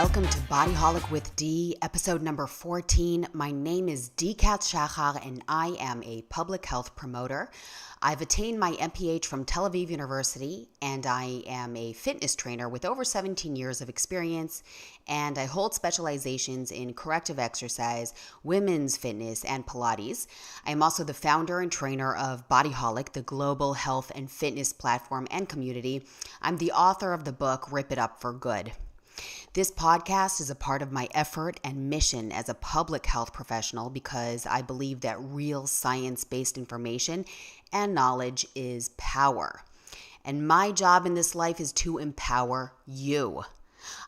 Welcome to Bodyholic with D, episode number 14. My name is D. Katz Shachar, and I am a public health promoter. I've attained my MPH from Tel Aviv University, and I am a fitness trainer with over 17 years of experience, and I hold specializations in corrective exercise, women's fitness, and Pilates. I am also the founder and trainer of Bodyholic, the global health and fitness platform and community. I'm the author of the book, Rip It Up for Good. This podcast is a part of my effort and mission as a public health professional because I believe that real science-based information and knowledge is power. And my job in this life is to empower you.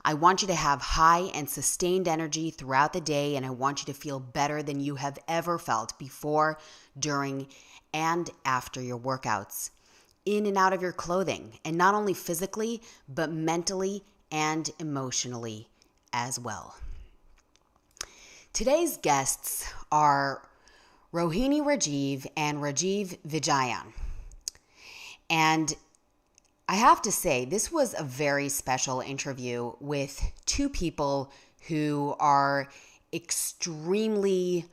I want you to have high and sustained energy throughout the day, and I want you to feel better than you have ever felt before, during, and after your workouts. In and out of your clothing, and not only physically, but mentally and emotionally as well. Today's guests are Rohini Rajeev and Rajeev Vijayan. And I have to say, this was a very special interview with two people who are extremely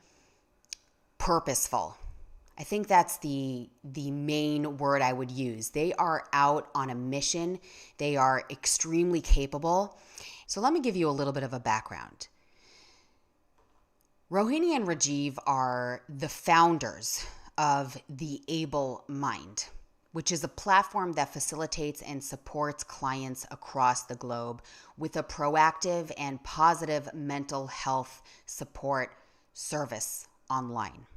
purposeful. I think that's the main word I would use. They are out on a mission. They are extremely capable. So let me give you a little bit of a background. Rohini and Rajeev are the founders of the Able Mind, which is a platform that facilitates and supports clients across the globe with a proactive and positive mental health support service online.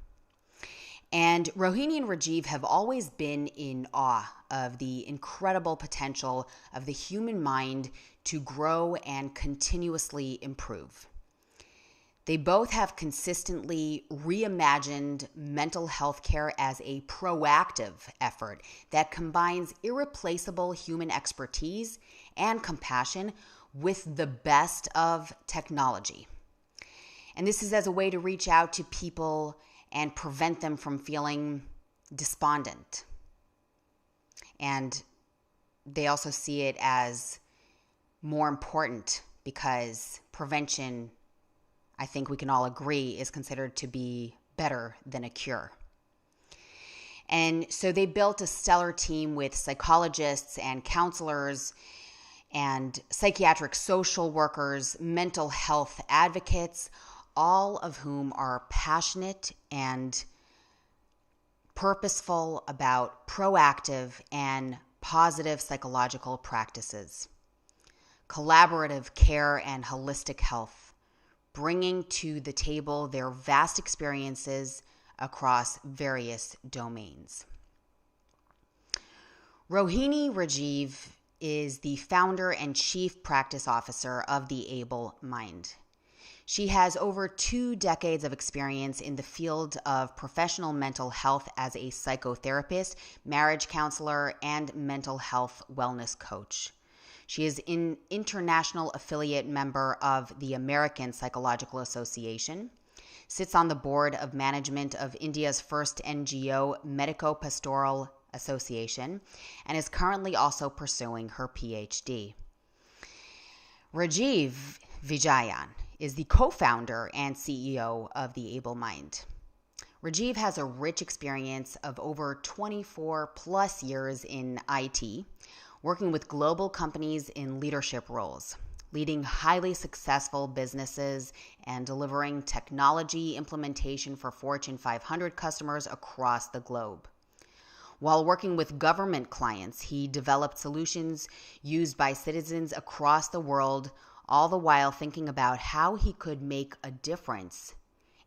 And Rohini and Rajeev have always been in awe of the incredible potential of the human mind to grow and continuously improve. They both have consistently reimagined mental health care as a proactive effort that combines irreplaceable human expertise and compassion with the best of technology. And this is as a way to reach out to people and prevent them from feeling despondent. And they also see it as more important because prevention, I think we can all agree, is considered to be better than a cure. And so they built a stellar team with psychologists and counselors and psychiatric social workers, mental health advocates, all of whom are passionate and purposeful about proactive and positive psychological practices, collaborative care and holistic health, bringing to the table their vast experiences across various domains. Rohini Rajeev is the founder and chief practice officer of the Able Mind. She has over 2 decades of experience in the field of professional mental health as a psychotherapist, marriage counselor, and mental health wellness coach. She is an international affiliate member of the American Psychological Association, sits on the board of management of India's first NGO, Medico-Pastoral Association, and is currently also pursuing her PhD. Rajeev Vijayan is the co-founder and CEO of the Able Mind. Rajeev has a rich experience of over 24 plus years in IT, working with global companies in leadership roles, leading highly successful businesses and delivering technology implementation for Fortune 500 customers across the globe. While working with government clients, he developed solutions used by citizens across the world, all the while thinking about how he could make a difference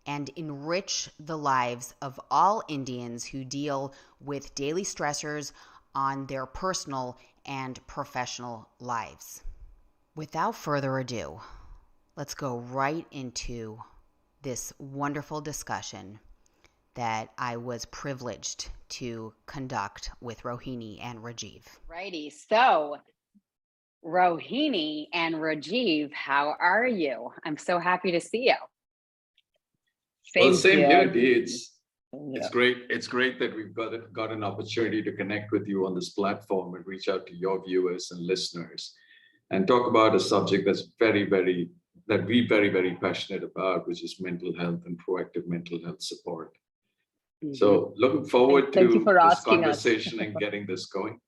and enrich the lives of all Indians who deal with daily stressors on their personal and professional lives. Without further ado, let's go right into this wonderful discussion that I was privileged to conduct with Rohini and Rajeev. Righty. So, Rohini and Rajeev, how are you? I'm so happy to see you. Same here, Dee. It's great. It's great that we've got an opportunity to connect with you on this platform and reach out to your viewers and listeners. and talk about a subject that we very passionate about, which is mental health and proactive mental health support. So looking forward to this conversation and getting this going.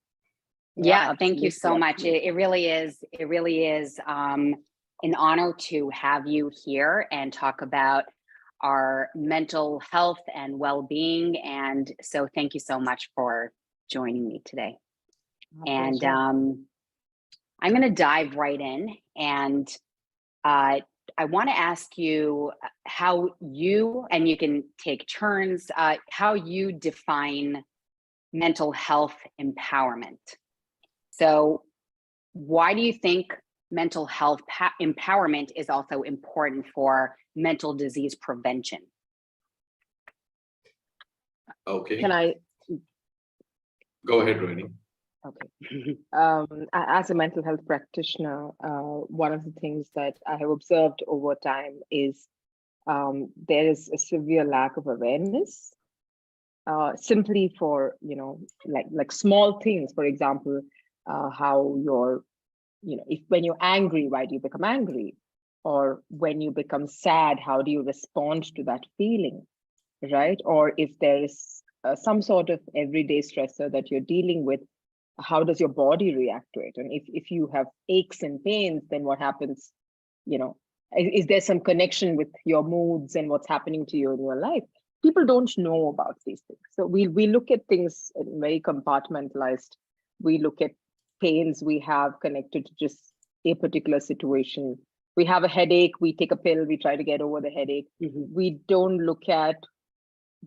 Yeah, thank you so much. It really is an honor to have you here and talk about our mental health and well-being. And so thank you so much for joining me today. And I'm going to dive right in, and I want to ask you how you, and you can take turns, how you define mental health empowerment. So why do you think mental health empowerment is also important for mental disease prevention? Okay. Can I? Go ahead, Rohini. Okay. As a mental health practitioner, one of the things that I have observed over time is there is a severe lack of awareness, simply for, like small things. For example, how you're, when you're angry, why do you become angry? Or when you become sad, how do you respond to that feeling, right? Or if there is some sort of everyday stressor that you're dealing with, how does your body react to it? And if you have aches and pains, then what happens? Is there some connection with your moods and what's happening to you in your life? People don't know about these things. So we look at things very compartmentalized. We look at pains we have connected to just a particular situation. We have a headache, we take a pill, we try to get over the headache. We don't look at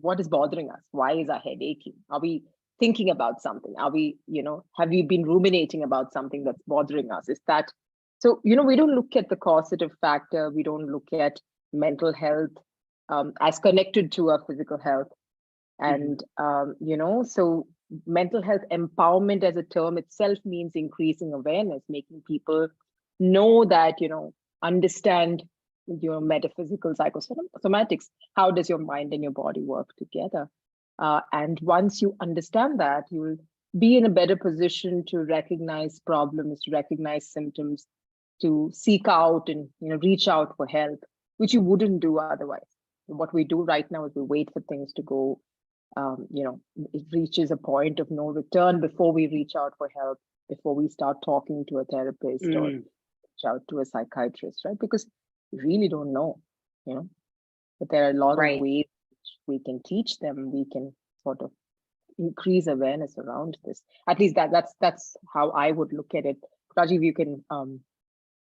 what is bothering us. Why is our head aching? Are we thinking about something? Are we, have we been ruminating about something that's bothering us? Is that, so, we don't look at the causative factor. We don't look at mental health as connected to our physical health. And, so mental health empowerment as a term itself means increasing awareness, making people know that, understand your metaphysical psychosomatics. How does your mind and your body work together? And once you understand that, you will be in a better position to recognize problems, to recognize symptoms, to seek out and reach out for help, which you wouldn't do otherwise. What we do right now is we wait for things to go, it reaches a point of no return before we reach out for help, before we start talking to a therapist or reach out to a psychiatrist, right? Because we really don't know, but there are a lot of ways we can teach them. We can sort of increase awareness around this. At least that's how I would look at it. Rajeev, you can,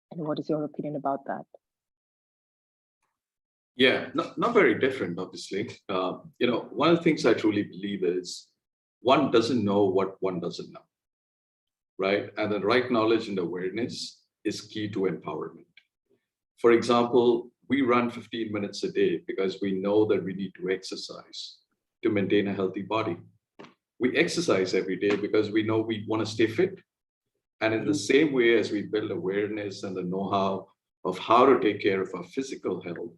what is your opinion about that? Yeah, not very different, obviously. One of the things I truly believe is one doesn't know what one doesn't know, right? And the right knowledge and awareness is key to empowerment. For example, we run 15 minutes a day because we know that we need to exercise to maintain a healthy body. We exercise every day because we know we want to stay fit. And in the same way as we build awareness and the know-how of how to take care of our physical health,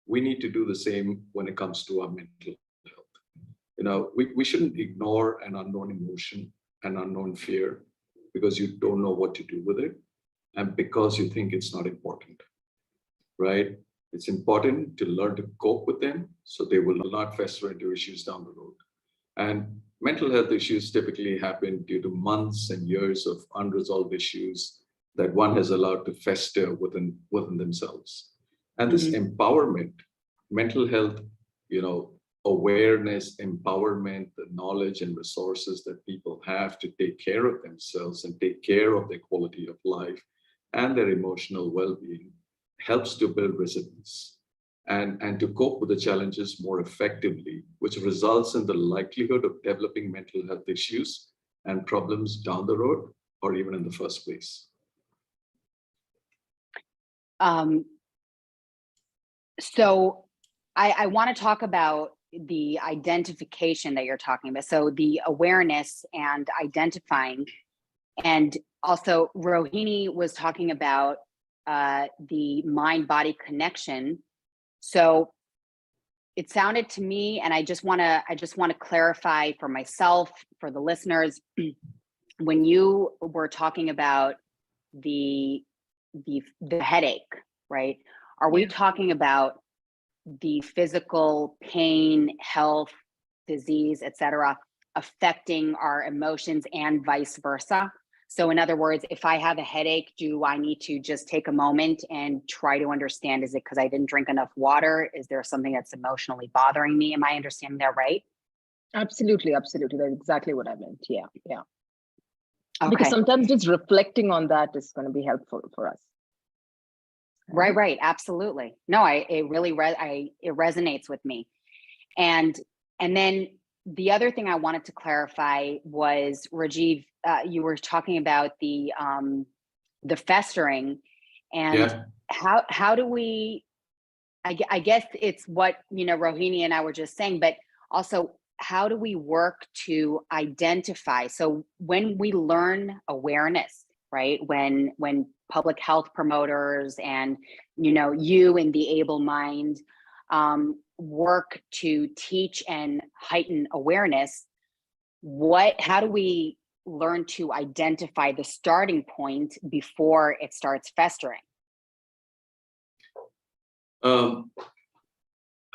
we need to do the same when it comes to our mental health. We shouldn't ignore an unknown emotion, an unknown fear, because you don't know what to do with it and because you think it's not important, right? It's important to learn to cope with them so they will not fester into issues down the road. And mental health issues typically happen due to months and years of unresolved issues that one has allowed to fester within themselves. And this empowerment, mental health, awareness, empowerment, the knowledge and resources that people have to take care of themselves and take care of their quality of life and their emotional well-being helps to build resilience and to cope with the challenges more effectively, which results in the likelihood of developing mental health issues and problems down the road or even in the first place. So I want to talk about the identification that you're talking about. So the awareness and identifying, and also Rohini was talking about the mind-body connection. So it sounded to me, and I just want to clarify for myself, for the listeners, when you were talking about the headache, right? Are we talking about the physical pain, health, disease, etc., affecting our emotions and vice versa? So in other words, if I have a headache, do I need to just take a moment and try to understand, is it because I didn't drink enough water? Is there something that's emotionally bothering me? Am I understanding that right? Absolutely. That's exactly what I meant. Yeah. Okay. Because sometimes just reflecting on that is going to be helpful for us. Right. Absolutely. No, it really it resonates with me. And then the other thing I wanted to clarify was, Rajeev, you were talking about the festering, and how do we? I guess it's what Rohini and I were just saying, but also how do we work to identify? So when we learn awareness, right? When public health promoters and you and the able mind work to teach and heighten awareness, how do we learn to identify the starting point before it starts festering?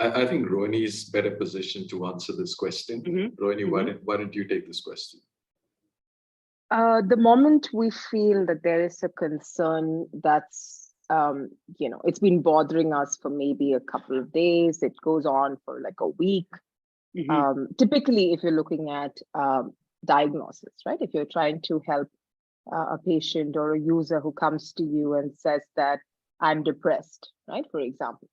I think Rohini is better positioned to answer this question. Rohini, why don't you take this question? The moment we feel that there is a concern that's, it's been bothering us for maybe a couple of days, it goes on for like a week. Typically, if you're looking at diagnosis, right? If you're trying to help a patient or a user who comes to you and says that I'm depressed, right? For example.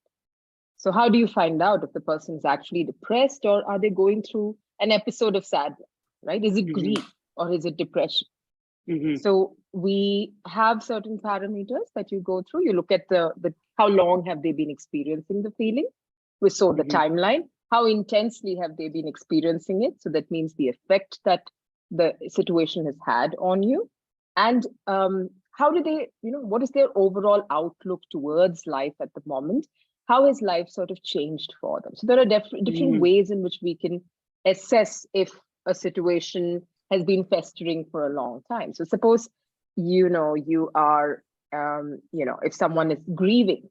So how do you find out if the person is actually depressed, or are they going through an episode of sadness, right? Is it grief or is it depression? So we have certain parameters that you go through. You look at the how long have they been experiencing the feeling? We saw the timeline. How intensely have they been experiencing it? So that means the effect that the situation has had on you. And how do they, what is their overall outlook towards life at the moment? How has life sort of changed for them? So there are different ways in which we can assess if a situation has been festering for a long time. So suppose, you are, if someone is grieving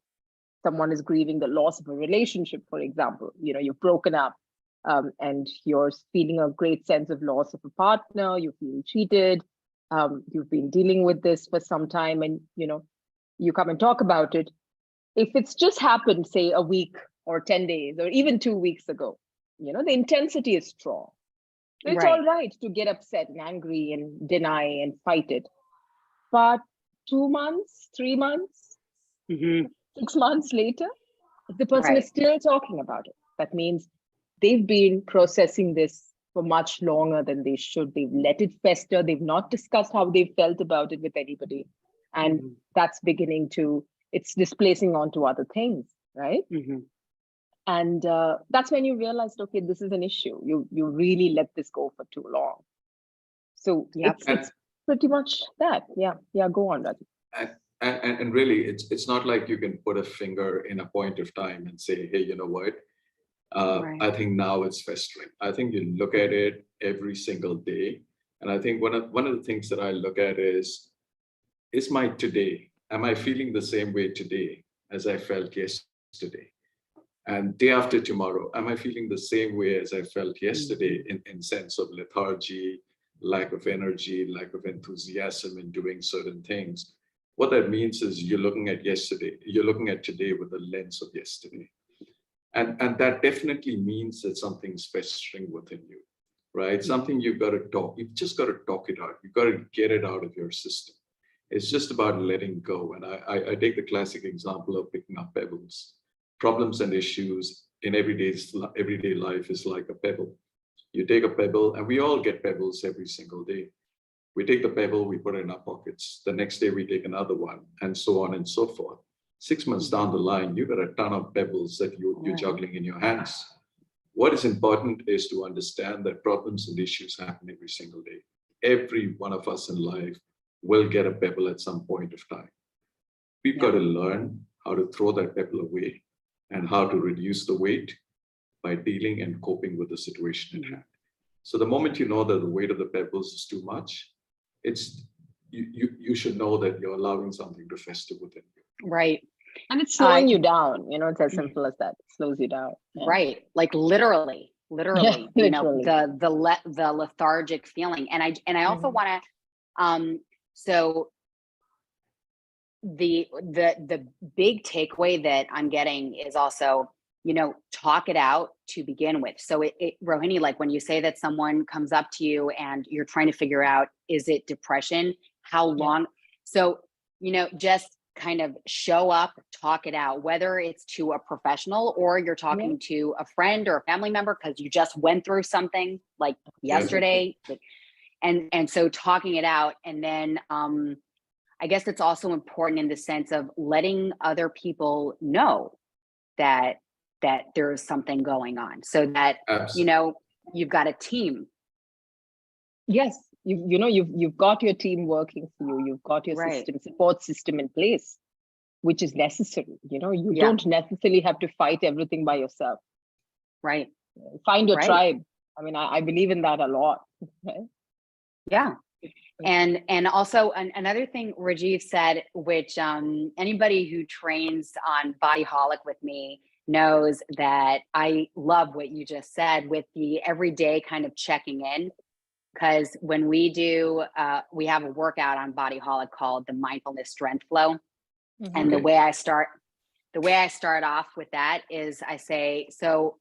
the loss of a relationship, for example, you've broken up and you're feeling a great sense of loss of a partner, you feel cheated, you've been dealing with this for some time, and, you come and talk about it. If it's just happened, say a week or 10 days or even 2 weeks ago, the intensity is strong. So it's all right to get upset and angry and deny and fight it. But 2 months, 3 months, 6 months later, if the person is still talking about it, that means they've been processing this for much longer than they should. They've let it fester. They've not discussed how they felt about it with anybody. And that's it's displacing onto other things, right? And that's when you realized, okay, this is an issue. You really let this go for too long. So it's pretty much that. Yeah, go on, Rajeev. And really, it's not like you can put a finger in a point of time and say, hey, you know what? I think now it's festering. I think you look at it every single day. And I think one of the things that I look at is my today. Am I feeling the same way today as I felt yesterday? And day after tomorrow, am I feeling the same way as I felt yesterday in sense of lethargy, lack of energy, lack of enthusiasm in doing certain things? What that means is you're looking at today with the lens of yesterday. And that definitely means that something's festering within you, right? Something you've just got to talk it out. You've got to get it out of your system. It's just about letting go. And I take the classic example of picking up pebbles. Problems and issues in everyday life is like a pebble. You take a pebble, and we all get pebbles every single day. We take the pebble, we put it in our pockets. The next day we take another one, and so on and so forth. 6 months down the line, you've got a ton of pebbles that you're juggling in your hands. What is important is to understand that problems and issues happen every single day. Every one of us in life will get a pebble at some point of time. We've got to learn how to throw that pebble away and how to reduce the weight by dealing and coping with the situation at hand. So the moment you know that the weight of the pebbles is too much, you should know that you're allowing something to fester within you. Right. And it's slowing you down, it's as simple as that. It slows you down. Yeah. Right. Like literally, Yeah, literally. the lethargic feeling. And I also want to, so the big takeaway that I'm getting is also, talk it out to begin with. So Rohini, like when you say that someone comes up to you and you're trying to figure out, is it depression? How long? So, just kind of show up, talk it out, whether it's to a professional or you're talking to a friend or a family member because you just went through something like yesterday. And so talking it out. And then I guess it's also important in the sense of letting other people know that there is something going on, so that you've got a team. Yes, you've got your team working for you. You've got your support system in place, which is necessary. You don't necessarily have to fight everything by yourself. Right. Find your tribe. I mean, I believe in that a lot. Right? Yeah. And also another thing Rajeev said, which anybody who trains on Bodyholic with me knows that I love what you just said with the everyday kind of checking in. Because when we do, we have a workout on Bodyholic called the Mindfulness Strength Flow. And the way I start off with that is I say, so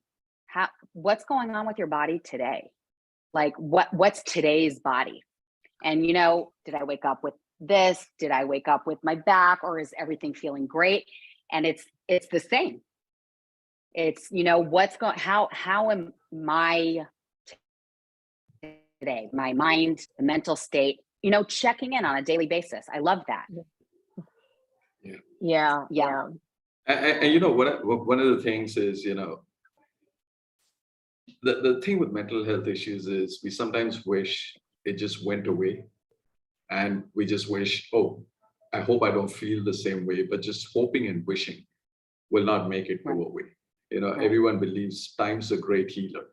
what's going on with your body today? Like what's today's body? And, did I wake up with this? Did I wake up with my back, or is everything feeling great? And it's the same. It's, how am I today? My mind, the mental state, checking in on a daily basis. I love that. Yeah. And one of the things is, the thing with mental health issues is we sometimes wish it just went away, and we just wish, I hope I don't feel the same way, but just hoping and wishing will not make it go away. Everyone believes time's a great healer,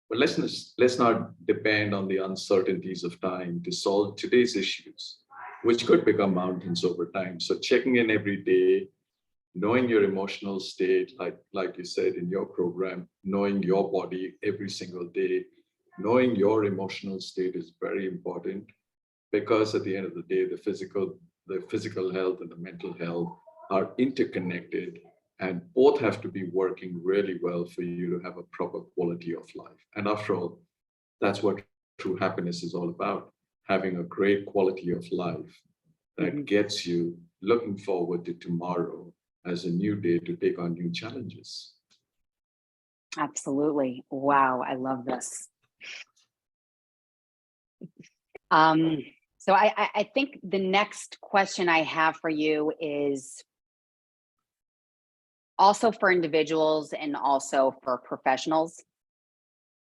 but let's not depend on the uncertainties of time to solve today's issues, which could become mountains over time. So checking in every day, knowing your emotional state, like you said in your program, knowing your body every single day, knowing your emotional state is very important, because at the end of the day, the physical health and the mental health are interconnected, and both have to be working really well for you to have a proper quality of life. And after all, that's what true happiness is all about, having a great quality of life that gets you looking forward to tomorrow as a new day to take on new challenges. Absolutely. Wow, I love this. So I think the next question I have for you is also for individuals and also for professionals.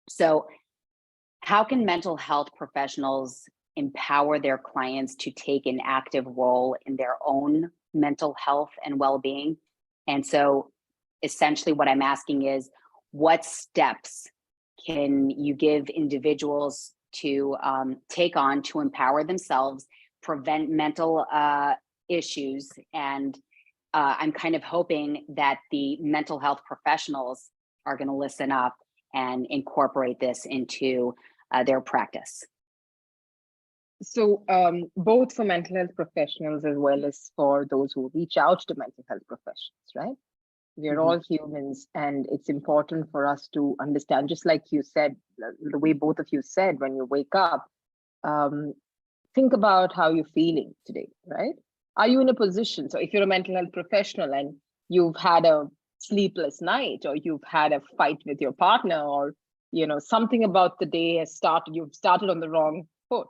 So how can mental health professionals empower their clients to take an active role in their own mental health and well-being? And so essentially what I'm asking is, what steps can you give individuals to take on to empower themselves, prevent mental issues? And I'm kind of hoping that the mental health professionals are going to listen up and incorporate this into their practice. So both for mental health professionals as well as for those who reach out to mental health professionals, right? We're all humans, and it's important for us to understand, just like you said, the way both of you said, when you wake up, think about how you're feeling today, right? Are you in a position? So if you're a mental health professional and you've had a sleepless night, or you've had a fight with your partner, or something about the day has started, you've started on the wrong foot.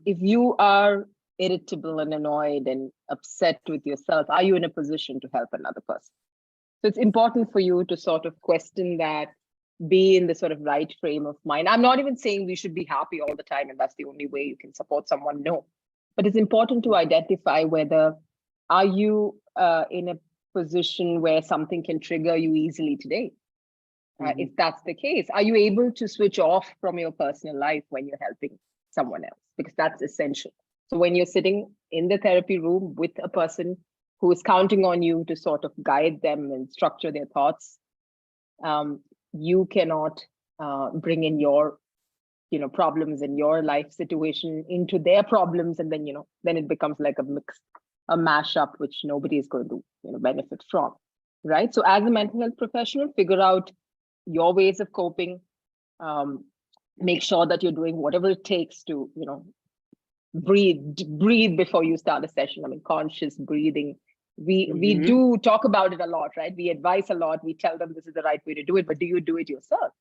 If you are irritable and annoyed and upset with yourself, are you in a position to help another person? So it's important for you to sort of question that, be in the sort of right frame of mind. I'm not even saying we should be happy all the time and that's the only way you can support someone. No, but it's important to identify whether are you in a position where something can trigger you easily today. If that's the case, are you able to switch off from your personal life when you're helping someone else? Because that's essential. So when you're sitting in the therapy room with a person who is counting on you to sort of guide them and structure their thoughts, you cannot bring in your problems in your life situation into their problems, and then then it becomes like a mashup which nobody is going to benefit from, right? So as a mental health professional, figure out your ways of coping. Make sure that you're doing whatever it takes to breathe before you start a session. I mean, conscious breathing. We do talk about it a lot, right? We advise a lot. We tell them this is the right way to do it, but do you do it yourself?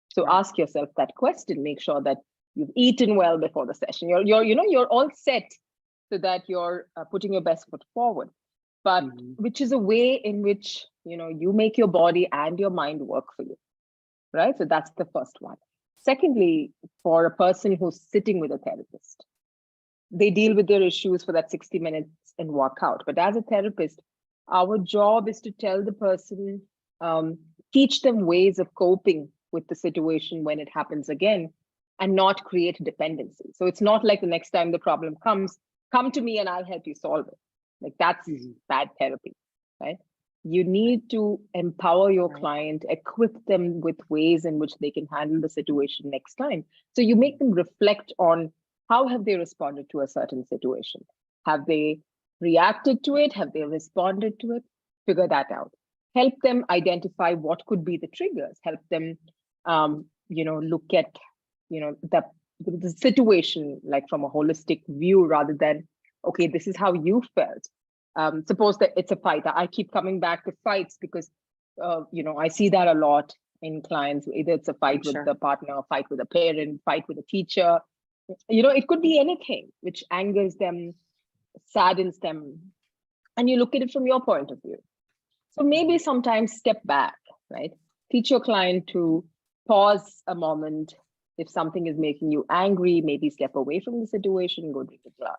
So ask yourself that question. Make sure that you've eaten well before the session. You're all set so that you're putting your best foot forward. But which is a way in which you make your body and your mind work for you, right? So that's the first one. Secondly, for a person who's sitting with a therapist, they deal with their issues for that 60 minutes and walk out. But as a therapist, our job is to tell the person, teach them ways of coping with the situation when it happens again, and not create dependency. So it's not like the next time the problem comes, come to me and I'll help you solve it. Like that's bad therapy, right? You need to empower your client, equip them with ways in which they can handle the situation next time. So you make them reflect on how have they responded to a certain situation? Have they reacted to it? Have they responded to it? Figure that out. Help them identify what could be the triggers. Help them, look at, the situation like from a holistic view rather than, okay, this is how you felt. Suppose that it's a fight. I keep coming back to fights because, I see that a lot in clients. Either it's a fight with the partner, fight with a parent, fight with a teacher. It could be anything which angers them, saddens them, and you look at it from your point of view. So maybe sometimes step back, right? Teach your client to pause a moment. If something is making you angry, maybe step away from the situation, go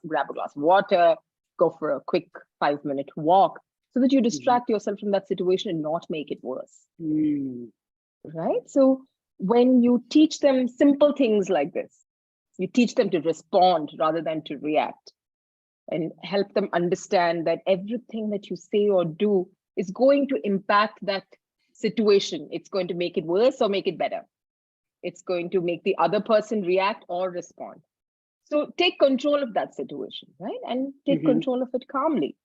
grab a glass of water, go for a quick 5-minute walk, so that you distract yourself from that situation and not make it worse. Right? So when you teach them simple things like this, you teach them to respond rather than to react, and help them understand that everything that you say or do is going to impact that situation. It's going to make it worse or make it better. It's going to make the other person react or respond. So take control of that situation, right? And take control of it calmly.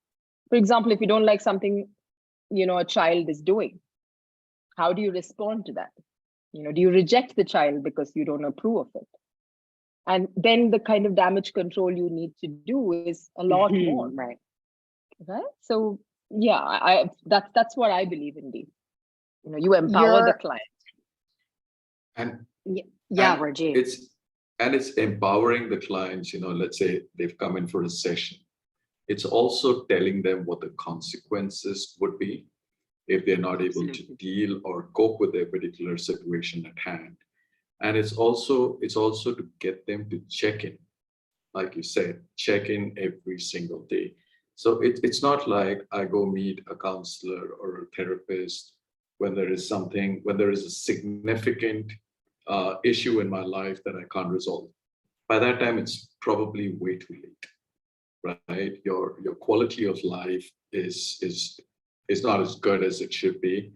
For example, if you don't like something, a child is doing, how do you respond to that? Do you reject the child because you don't approve of it? And then the kind of damage control you need to do is a lot more, right? So yeah, that's what I believe in, Dee. You empower the client. And Rajeev. It's empowering the clients. Let's say they've come in for a session. It's also telling them what the consequences would be if they're not able to deal or cope with their particular situation at hand. And it's also to get them to check in, like you said, check in every single day. So it's not like I go meet a counselor or a therapist when there is a significant issue in my life that I can't resolve. By that time, it's probably way too late, right? Your quality of life is not as good as it should be.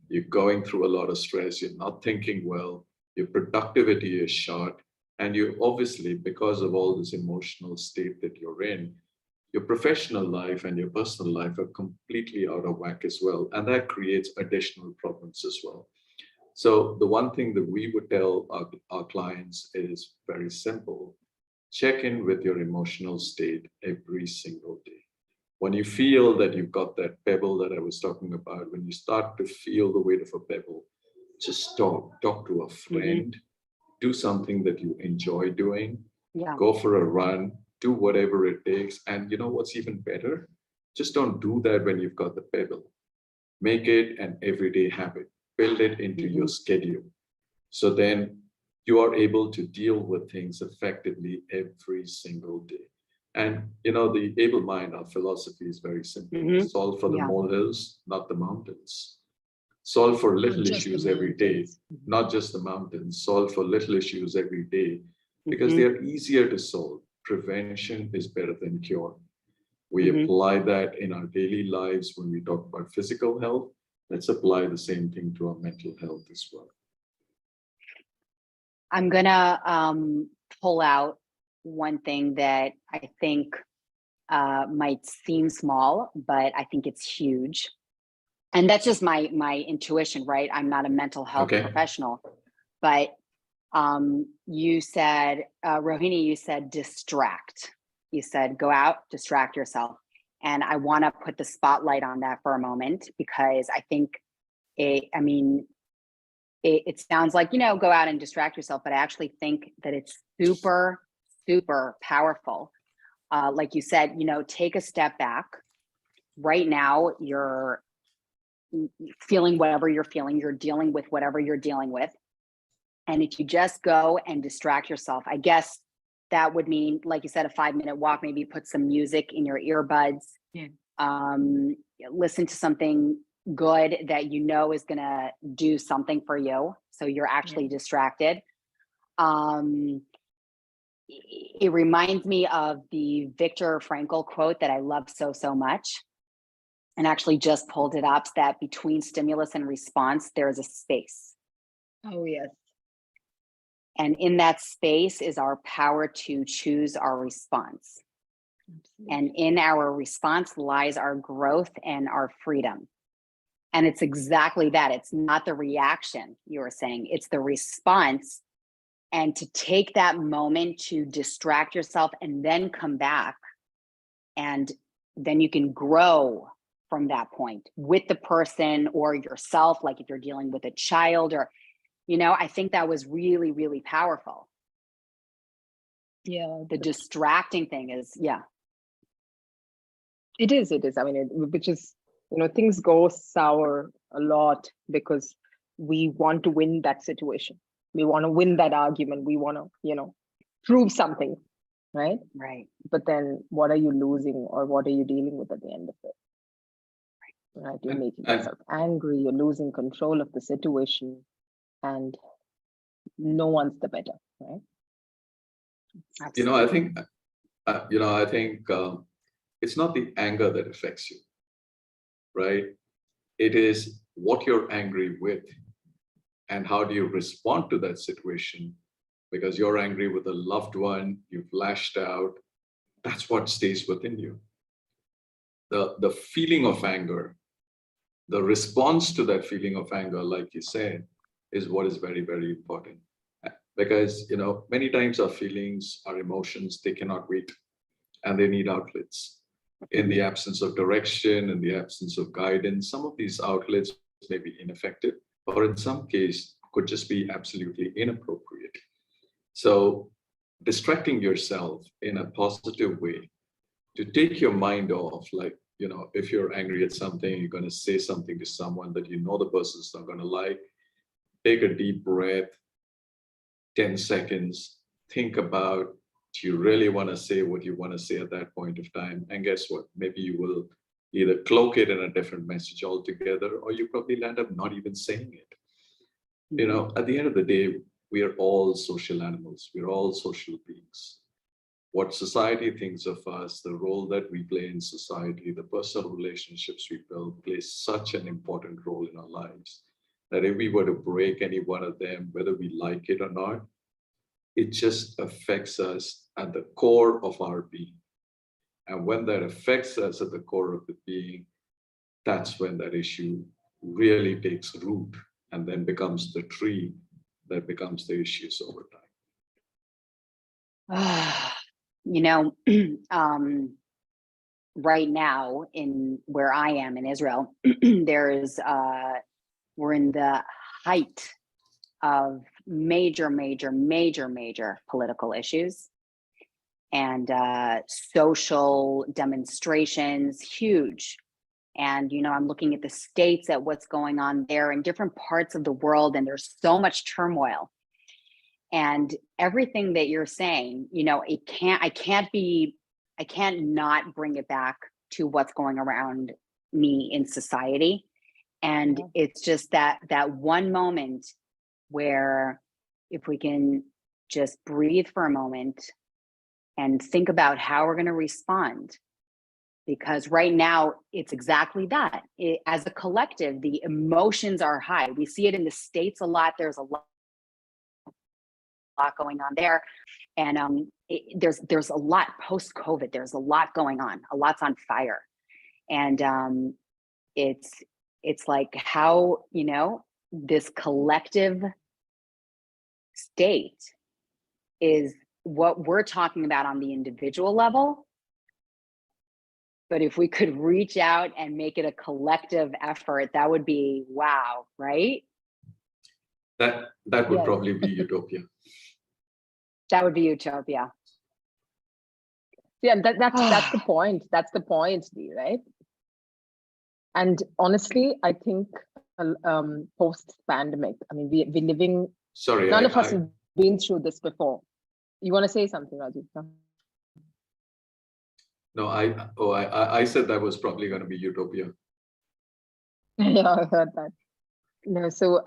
You're going through a lot of stress. You're not thinking well. Your productivity is short. And you obviously, because of all this emotional state that you're in, your professional life and your personal life are completely out of whack as well. And that creates additional problems as well. So the one thing that we would tell our clients is very simple. Check in with your emotional state every single day. When you feel that you've got that pebble that I was talking about, when you start to feel the weight of a pebble, just talk to a friend, do something that you enjoy doing, go for a run, do whatever it takes. And you know what's even better? Just don't do that when you've got the pebble. Make it an everyday habit. Build it into your schedule. So then you are able to deal with things effectively every single day. And the able mind, our philosophy is very simple. Solve for the molehills, not the mountains. Solve for little issues every day, not just the mountains. Solve for little issues every day, because they are easier to solve. prevention is better than cure. We apply that in our daily lives when we talk about physical health. Let's apply the same thing to our mental health as well. I'm gonna pull out one thing that I think might seem small, but I think it's huge. And that's just my intuition, right? I'm not a mental health professional, but you said, Rohini, you said distract. You said go out, distract yourself. And I want to put the spotlight on that for a moment, because I think it sounds like, go out and distract yourself, but I actually think that it's super, super powerful. Like you said, take a step back. Right now, you're feeling whatever you're feeling, you're dealing with whatever you're dealing with. And if you just go and distract yourself, I guess that would mean, like you said, a 5-minute walk, maybe put some music in your earbuds, listen to something good that is going to do something for you. So you're actually distracted. It reminds me of the Viktor Frankl quote that I love so, so much. And actually just pulled it up, that between stimulus and response, there is a space. Oh, yes. And in that space is our power to choose our response. Absolutely. And in our response lies our growth and our freedom. And it's exactly that. It's not the reaction you were saying, it's the response. And to take that moment to distract yourself and then come back, and then you can grow from that point with the person or yourself, like if you're dealing with a child or, I think that was really, really powerful. Yeah. The distracting thing is, It is. I mean, which is, things go sour a lot because we want to win that situation. We want to win that argument. We want to, prove something, right? Right. But then what are you losing, or what are you dealing with at the end of it? Right. You're making yourself angry. You're losing control of the situation, and no one's the better, right? Absolutely. I think it's not the anger that affects you, right? It is what you're angry with, and how do you respond to that situation? Because you're angry with a loved one, you've lashed out. That's what stays within you. The feeling of anger, the response to that feeling of anger, like you said, is what is very, very important. Because many times our feelings, our emotions, they cannot wait, and they need outlets. In the absence of direction, in the absence of guidance, some of these outlets may be ineffective, or in some case could just be absolutely inappropriate. So distracting yourself in a positive way, to take your mind off, like, if you're angry at something, you're going to say something to someone that the person's not going to like, take a deep breath, 10 seconds, think about, do you really want to say what you want to say at that point of time? And guess what? Maybe you will either cloak it in a different message altogether, or you probably end up not even saying it. At the end of the day, we are all social animals. We're all social beings. What society thinks of us, the role that we play in society, the personal relationships we build plays such an important role in our lives that if we were to break any one of them, whether we like it or not, it just affects us at the core of our being. And when that affects us at the core of the being, that's when that issue really takes root and then becomes the tree that becomes the issues over time. Right now in where I am in Israel, we're in the height of major political issues and social demonstrations, huge. And, I'm looking at the states, at what's going on there in different parts of the world, and there's so much turmoil. And everything that you're saying, I can't not bring it back to what's going around me in society. And it's just that one moment where if we can just breathe for a moment and think about how we're going to respond. Because right now, it's exactly that. As a collective, the emotions are high. We see it in the States a lot. There's a lot going on there. And there's a lot post-COVID. There's a lot going on. A lot's on fire. And it's like how, this collective state is what we're talking about on the individual level. But if we could reach out and make it a collective effort, that would be wow, right? That would probably be utopia. That would be utopia. Yeah, that's the point. That's the point, Dee, right? And honestly, I think post-pandemic, I mean, we're living. Sorry, none of us have been through this before. You want to say something, Rajeev? No, I said that was probably going to be utopia. Yeah, I heard that. No, so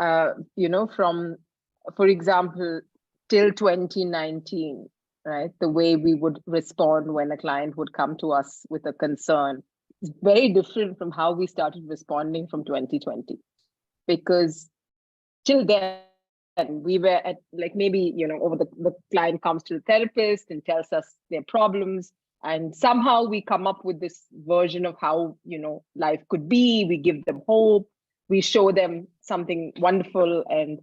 for example, till 2019, right? The way we would respond when a client would come to us with a concern is very different from how we started responding from 2020. Because till then, we were at maybe, over the client comes to the therapist and tells us their problems. And somehow we come up with this version of how, life could be. We give them hope. We show them something wonderful. And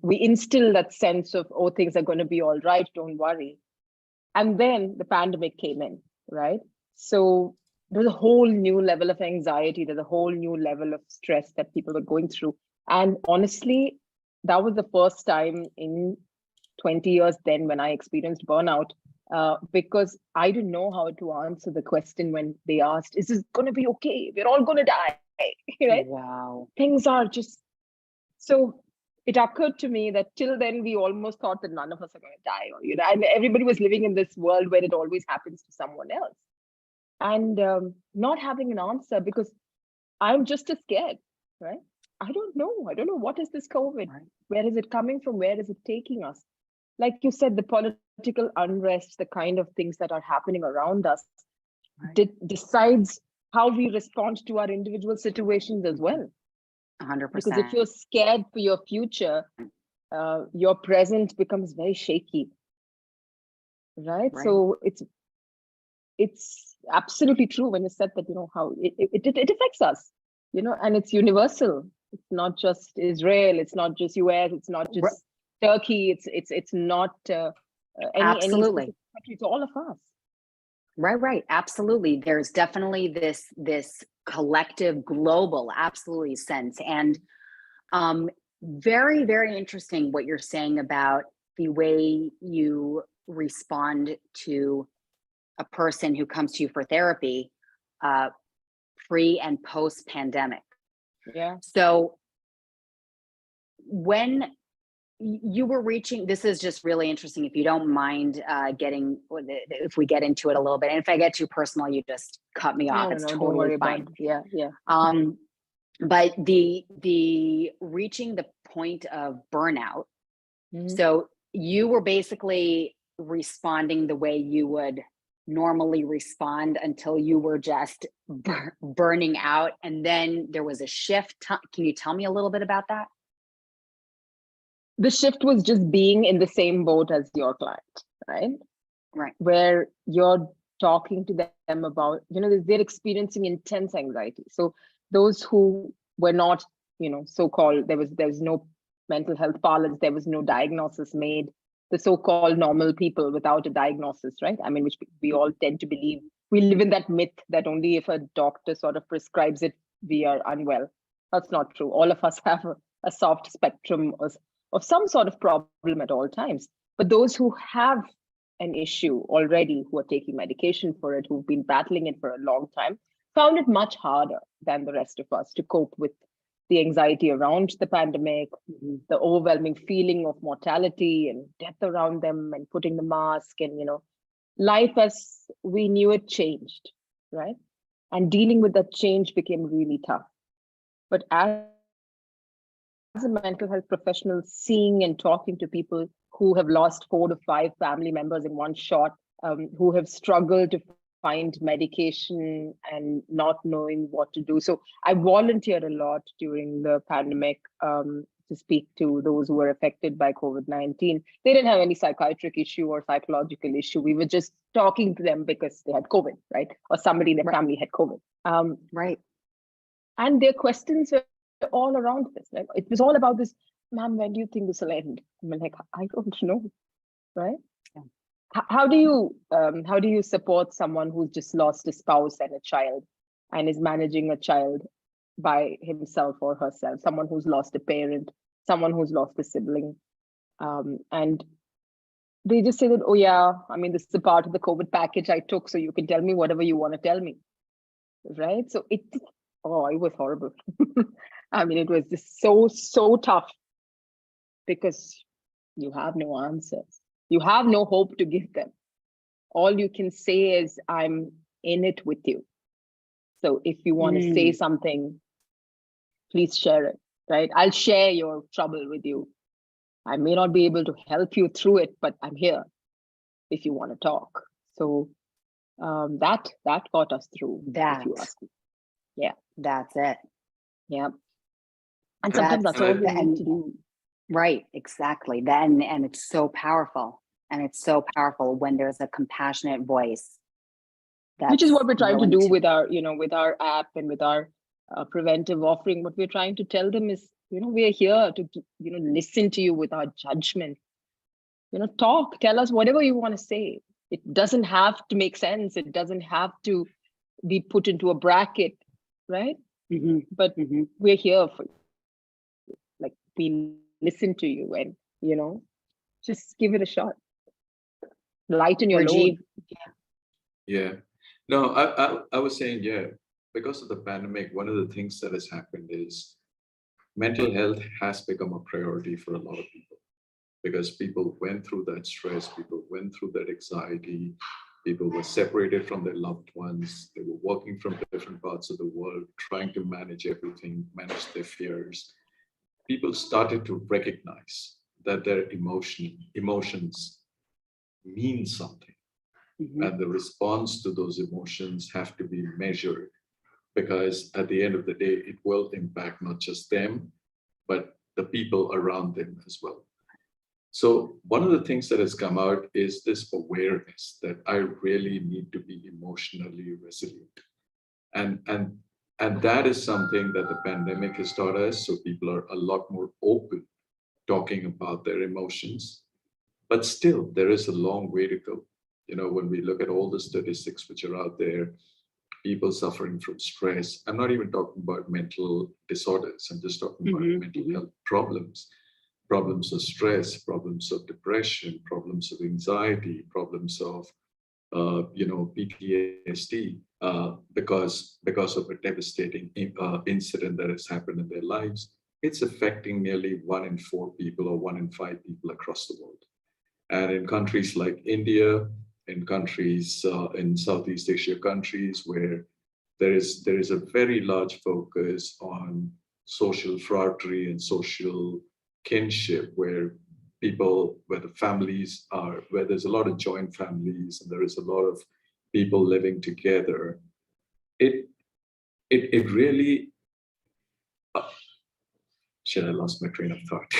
we instill that sense of, oh, things are going to be all right. Don't worry. And then the pandemic came in, right? So there's a whole new level of anxiety. There's a whole new level of stress that people were going through. And honestly, that was the first time in 20 years then when I experienced burnout. Because I didn't know how to answer the question when they asked, is this going to be okay? We're all going to die, right? Wow. Things are just, so it occurred to me that till then we almost thought that none of us are going to die, and everybody was living in this world where it always happens to someone else. And not having an answer because I'm just as scared, right? I don't know what is this COVID? Right. Where is it coming from? Where is it taking us? Like you said, the political unrest, the kind of things that are happening around us, Right. Decides how we respond to our individual situations as well. 100%. Because if you're scared for your future, your present becomes very shaky, right? So it's absolutely true when you said that, how it affects us, and it's universal. It's not just Israel, it's not just US, it's not just Turkey, it's not any specific country, it's all of us. Right. Absolutely. There's definitely this collective global absolutely sense. And very, very interesting what you're saying about the way you respond to a person who comes to you for therapy, pre and post pandemic. Yeah. So when you were reaching, this is just really interesting. If you don't mind if we get into it a little bit, and if I get too personal, you just cut me off. It's totally fine. Yeah. But the reaching the point of burnout. Mm-hmm. So you were basically responding the way you would normally respond until you were just burning out, and then there was a shift. Can you tell me a little bit about that? The shift was just being in the same boat as your client, right? Right. Where you're talking to them about, they're experiencing intense anxiety. So those who were not, so-called, there was no mental health parlance, there was no diagnosis made, the so-called normal people without a diagnosis, right? I mean, which we all tend to believe. We live in that myth that only if a doctor sort of prescribes it, we are unwell. That's not true. All of us have a soft spectrum of some sort of problem at all times. But those who have an issue already, who are taking medication for it, who've been battling it for a long time, found it much harder than the rest of us to cope with the anxiety around the pandemic, the overwhelming feeling of mortality and death around them, and putting the mask, and life as we knew it changed, right? And dealing with that change became really tough. But as a mental health professional, seeing and talking to people who have lost 4 to 5 family members in one shot, who have struggled to find medication and not knowing what to do. So I volunteered a lot during the pandemic to speak to those who were affected by COVID-19. They didn't have any psychiatric issue or psychological issue. We were just talking to them because they had COVID, right? Or somebody in their family had COVID. Right. And their questions were all around this. Like, it was all about this, ma'am, when do you think this will end? I'm like, I don't know, right? Yeah. How do you support someone who's just lost a spouse and a child and is managing a child by himself or herself, someone who's lost a parent, someone who's lost a sibling, and they just say that, oh yeah, I mean, this is a part of the COVID package I took, so you can tell me whatever you want to tell me, right? So it was horrible. I mean, it was just so tough because you have no answers. You have no hope to give them. All you can say is, I'm in it with you. So if you want to say something, please share it, right? I'll share your trouble with you. I may not be able to help you through it, but I'm here if you want to talk. So that got us through. If you ask me. Yeah, that's it. Yeah, and sometimes that's all we need to do. Right, exactly. Then, and it's so powerful, and it's so powerful when there's a compassionate voice. Which is what we're trying to do with our, with our app and with our preventive offering. What we're trying to tell them is, we are here to, listen to you without judgment. Talk, tell us whatever you want to say. It doesn't have to make sense. It doesn't have to be put into a bracket, right? Mm-hmm. But we're here for you. Like, we listen to you, and just give it a shot. Lighten your load. Yeah. No, I was saying, because of the pandemic, one of the things that has happened is mental health has become a priority for a lot of people, because people went through that stress, people went through that anxiety, people were separated from their loved ones, they were working from different parts of the world, trying to manage everything, manage their fears. People started to recognize that their emotions mean something. And the response to those emotions have to be measured, because at the end of the day, it will impact not just them, but the people around them as well. So one of the things that has come out is this awareness that I really need to be emotionally resilient. And that is something that the pandemic has taught us. So people are a lot more open talking about their emotions, but still there is a long way to go. When we look at all the statistics which are out there, people suffering from stress, I'm not even talking about mental disorders, I'm just talking about mental health problems of stress, problems of depression, problems of anxiety, problems of PTSD, because of a devastating incident that has happened in their lives. It's affecting nearly 1 in 4 people or 1 in 5 people across the world. And in countries like India, in countries in Southeast Asia countries, where there is a very large focus on social fraternity and social kinship, where the families are, where there's a lot of joint families and there is a lot of people living together. It really, shit, I lost my train of thought.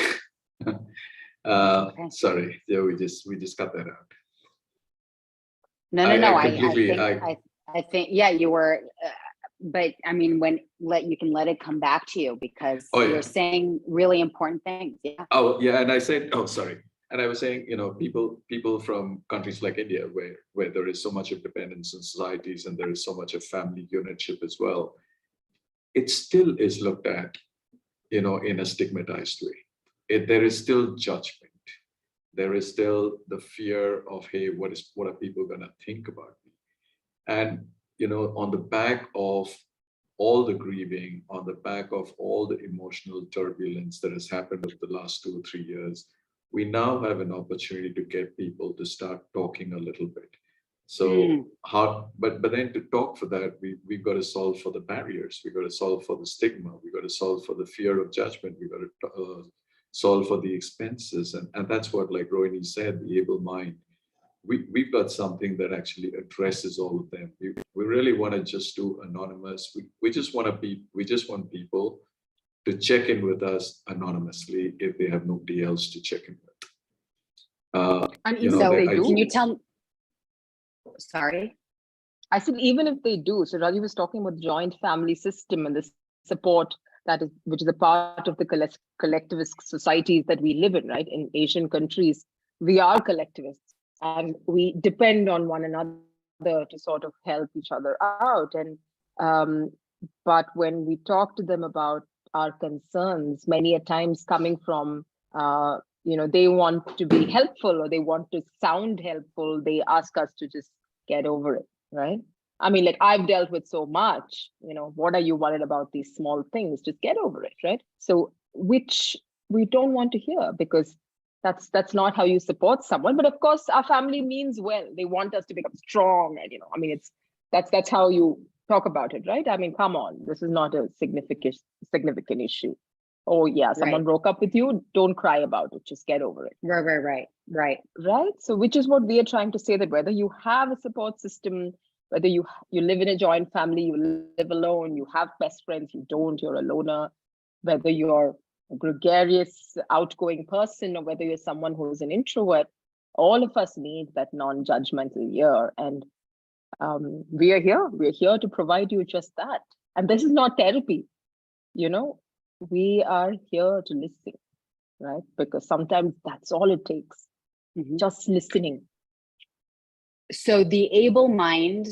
Sorry, yeah, we just cut that out. No. I think, yeah, you were, but I mean, you can let it come back to you, because you're saying really important things. Yeah. Oh yeah, and I said, sorry, and I was saying, people from countries like India, where there is so much of dependence in societies and there is so much of family unitship as well, it still is looked at, in a stigmatized way. There is still judgment. There is still the fear of, hey, what are people going to think about me? And, on the back of all the grieving, on the back of all the emotional turbulence that has happened over the last 2 or 3 years, we now have an opportunity to get people to start talking a little bit. So but then to talk for that, we've got to solve for the barriers. We've got to solve for the stigma. We've got to solve for the fear of judgment. We've got to solve for the expenses. And that's what, like Rohini said, the able mind. we've got something that actually addresses all of them. We really want to just do anonymous. We just want people to check in with us anonymously if they have nobody else to check in with. And you even know, if that they I- do, Can you tell? Sorry. I said even if they do. So Rajeev was talking about the joint family system and the support which is a part of the collectivist societies that we live in, right? In Asian countries, we are collectivists and we depend on one another to sort of help each other out. And but when we talk to them about our concerns, many a times coming from they want to be helpful or they want to sound helpful, they ask us to just get over it, right? I mean, like, I've dealt with so much, what are you worried about these small things? Just get over it, right? So, which we don't want to hear, because that's not how you support someone. But of course, our family means well. They want us to become strong, and I mean, that's how you talk about it, right? I mean, come on, this is not a significant issue. Oh yeah, someone Right. broke up with you, don't cry about it, just get over it. Right. So which is what we are trying to say, that whether you have a support system, whether you live in a joint family, you live alone, you have best friends, you don't, you're a loner, whether you're a gregarious, outgoing person, or whether you're someone who's an introvert, all of us need that non-judgmental ear. And we're here to provide you just that. And this is not therapy, we are here to listen, right? Because sometimes that's all it takes, just listening. So the Able Mind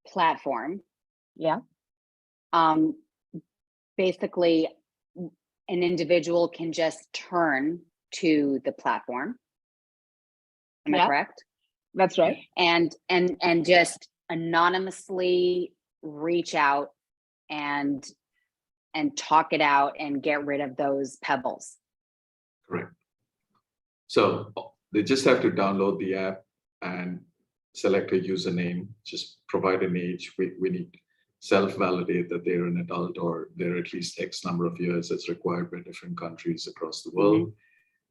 platform, basically an individual can just turn to the platform. Am I correct? That's right. And just anonymously reach out and talk it out and get rid of those pebbles. Correct. So they just have to download the app and select a username, just provide an age. We need self-validate that they're an adult or they're at least X number of years as required by different countries across the world.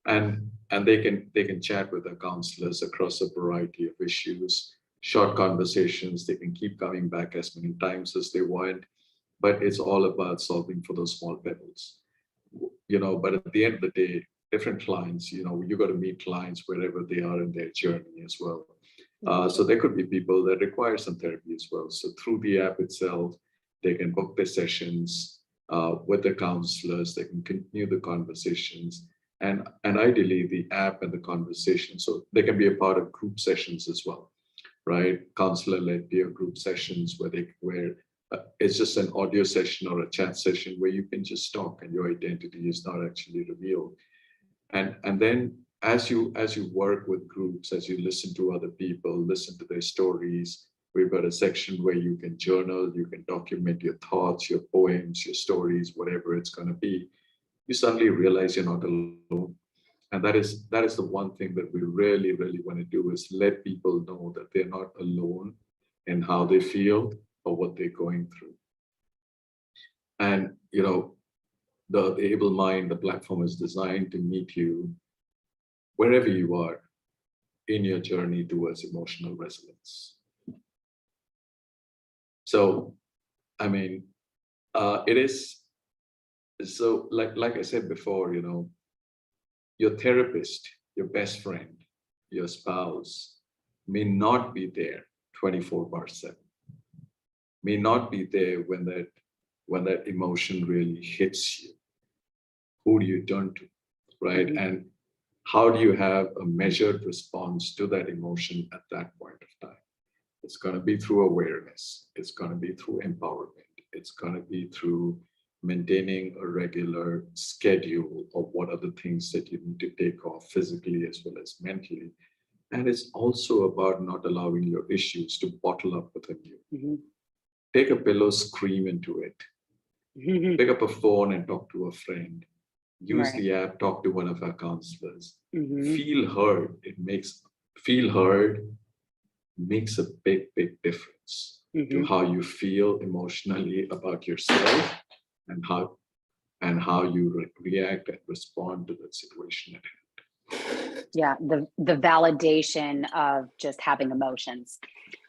And they can chat with their counselors across a variety of issues, short conversations. They can keep coming back as many times as they want, but it's all about solving for those small pebbles. But at the end of the day, different clients, you got to meet clients wherever they are in their journey as well. So there could be people that require some therapy as well. So through the app itself, they can book their sessions with the counselors. They can continue the conversations, and ideally the app and the conversation. So they can be a part of group sessions as well, right? Counselor-led peer group sessions where it's just an audio session or a chat session where you can just talk and your identity is not actually revealed. And then as you work with groups, as you listen to other people, listen to their stories, we've got a section where you can journal, you can document your thoughts, your poems, your stories, whatever it's going to be. You suddenly realize you're not alone. And that is the one thing that we really, really want to do, is let people know that they're not alone in how they feel or what they're going through. And, the Able Mind, the platform is designed to meet you wherever you are in your journey towards emotional resilience. So, I mean, it is, so like I said before, your therapist, your best friend, your spouse may not be there 24/7, may not be there when that emotion really hits you. Who do you turn to, right? And how do you have a measured response to that emotion at that point of time? It's going to be through awareness. It's going to be through empowerment. It's going to be through maintaining a regular schedule of what are the things that you need to take off physically as well as mentally. And it's also about not allowing your issues to bottle up within you. Take a pillow, scream into it. Pick up a phone and talk to a friend. Use the app, talk to one of our counselors. Feel heard. Feel heard makes a big, big difference to how you feel emotionally about yourself and how you react and respond to that situation at hand. Yeah, the validation of just having emotions.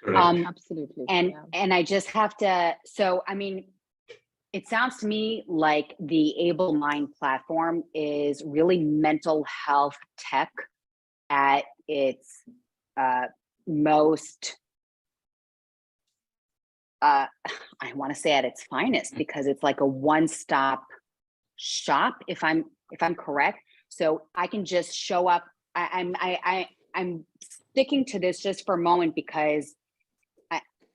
Correct. Absolutely. And I just have to, so I mean, it sounds to me like the Able Mind platform is really mental health tech at its most, I want to say at its finest, because it's like a one-stop shop, if I'm correct. So I can just show up. I'm sticking to this just for a moment because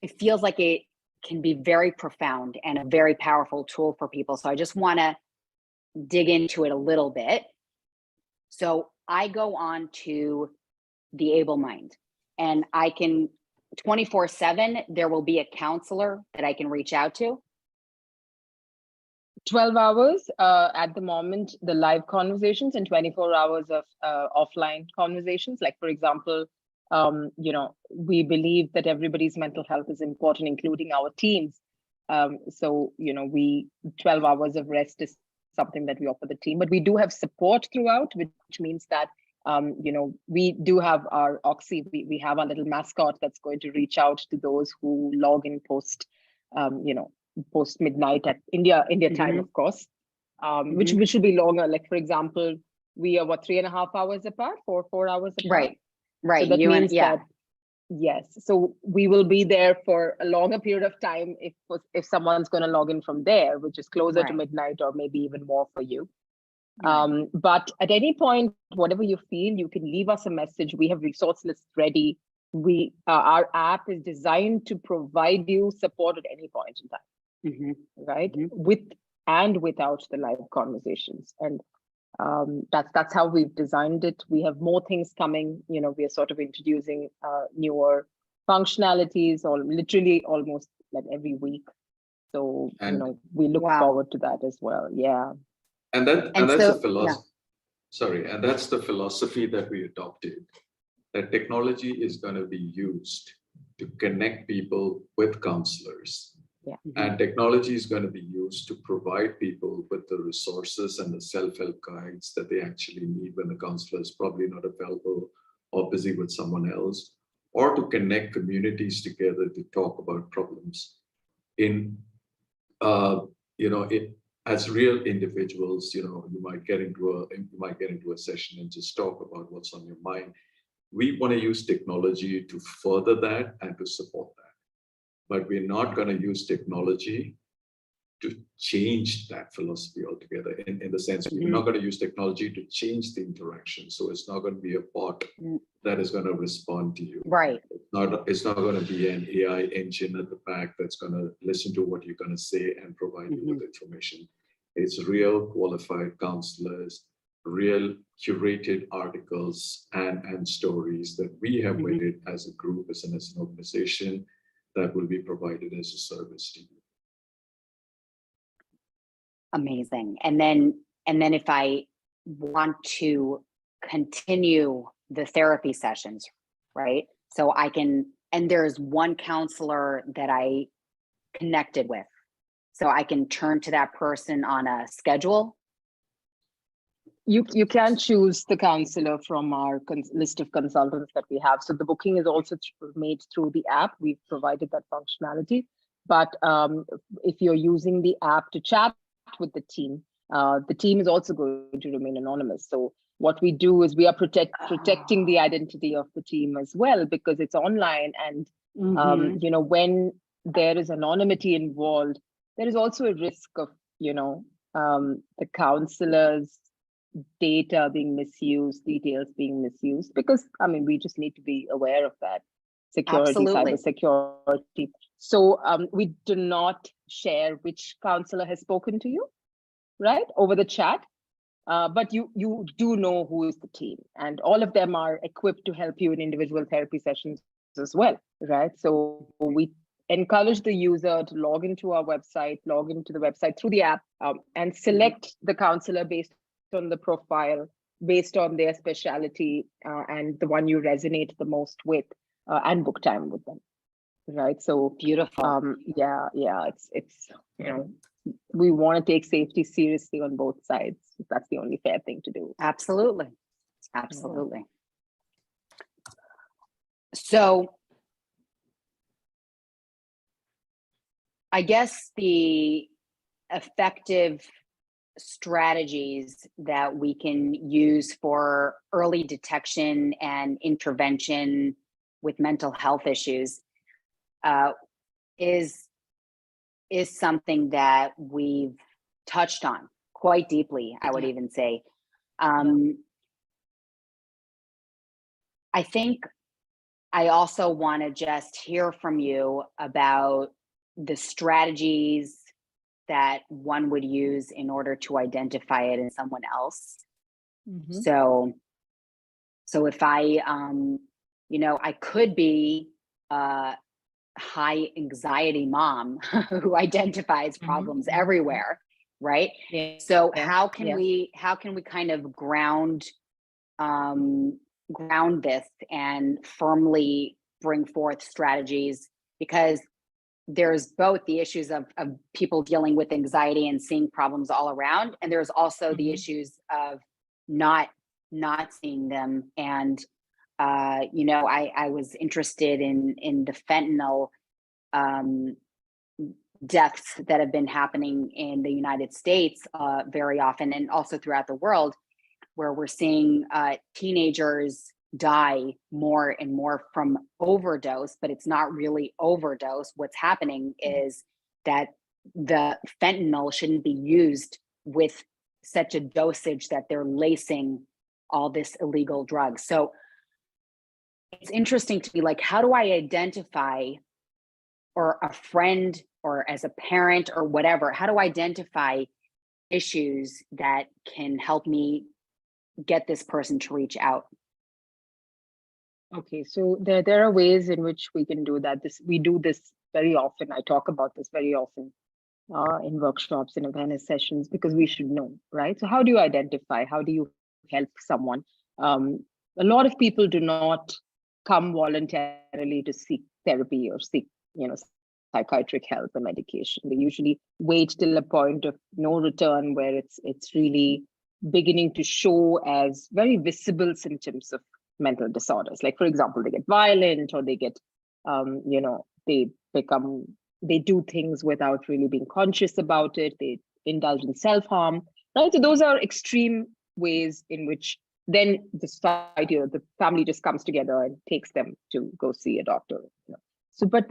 it feels like it can be very profound and a very powerful tool for people. So I just want to dig into it a little bit. So I go on to the Able Mind, and I can 24/7, there will be a counselor that I can reach out to. 12 hours at the moment, the live conversations, and 24 hours of offline conversations. Like, for example, we believe that everybody's mental health is important, including our teams. So, 12 hours of rest is something that we offer the team, but we do have support throughout, which means that, we do have our Oxy, we have our little mascot that's going to reach out to those who log in post midnight at India time, of course, which will be longer. Like, for example, we are 3.5 hours apart, 4 hours apart. Right. So that means that, yes. So we will be there for a longer period of time if someone's going to log in from there, which is closer to midnight or maybe even more for you. But at any point, whatever you feel, you can leave us a message. We have resource lists ready. Our app is designed to provide you support at any point in time. Right? With and without the live conversations. And that's how we've designed it. We have more things coming. We are sort of introducing newer functionalities, or literally almost like every week. So, we look forward to that as well. Yeah. And that's the philosophy. Sorry, and that's the philosophy that we adopted, that technology is going to be used to connect people with counselors. Yeah. And technology is going to be used to provide people with the resources and the self-help guides that they actually need when the counselor is probably not available or busy with someone else, or to connect communities together to talk about problems as real individuals. You might get into a session and just talk about what's on your mind. We want to use technology to further that and to support that. But we're not going to use technology to change that philosophy altogether, in the sense we're not going to use technology to change the interaction. So it's not going to be a bot that is going to respond to you. Right. It's not going to be an AI engine at the back that's going to listen to what you're going to say and provide you with information. It's real qualified counselors, real curated articles and stories that we have waited as a group, as an organization, that will be provided as a service to you. Amazing. And then if I want to continue the therapy sessions, right? So I can, and there's one counselor that I connected with, so I can turn to that person on a schedule. You can choose the counselor from our list of consultants that we have. So the booking is also made through the app. We've provided that functionality. But if you're using the app to chat with the team is also going to remain anonymous. So what we do is we are protecting the identity of the team as well, because it's online. And when there is anonymity involved, there is also a risk of the counselors' data being misused, details being misused, because we just need to be aware of that. Security, cybersecurity. So we do not share which counselor has spoken to you, right, over the chat, but you do know who is the team, and all of them are equipped to help you in individual therapy sessions as well, right? So we encourage the user to log into the website through the app, and select the counselor based on the profile, based on their specialty, and the one you resonate the most with, and book time with them, right? So beautiful. It's we want to take safety seriously on both sides. That's the only fair thing to do. Absolutely. Absolutely. So I guess the effective strategies that we can use for early detection and intervention with mental health issues is something that we've touched on quite deeply, I would even say. I think I also want to just hear from you about the strategies that one would use in order to identify it in someone else. So if I, I could be a high anxiety mom who identifies problems everywhere, right? So how can we kind of ground this and firmly bring forth strategies? Because there's both the issues of people dealing with anxiety and seeing problems all around, and there's also the issues of not seeing them. And I was interested in the fentanyl deaths that have been happening in the United States very often, and also throughout the world, where we're seeing teenagers die more and more from overdose, but it's not really overdose. What's happening is that the fentanyl shouldn't be used with such a dosage that they're lacing all this illegal drugs. So it's interesting to me, like, how do I identify, or a friend or as a parent or whatever, how do I identify issues that can help me get this person to reach out? Okay, so there are ways in which we can do that. We do this very often. I talk about this very often in workshops and awareness sessions, because we should know, right? So how do you identify? How do you help someone? A lot of people do not come voluntarily to seek therapy or seek, psychiatric help or medication. They usually wait till a point of no return, where it's really beginning to show as very visible symptoms of mental disorders. Like, for example, they get violent, or they get, they do things without really being conscious about it. They indulge in self-harm, right? So those are extreme ways in which then the society or the family just comes together and takes them to go see a doctor. So, but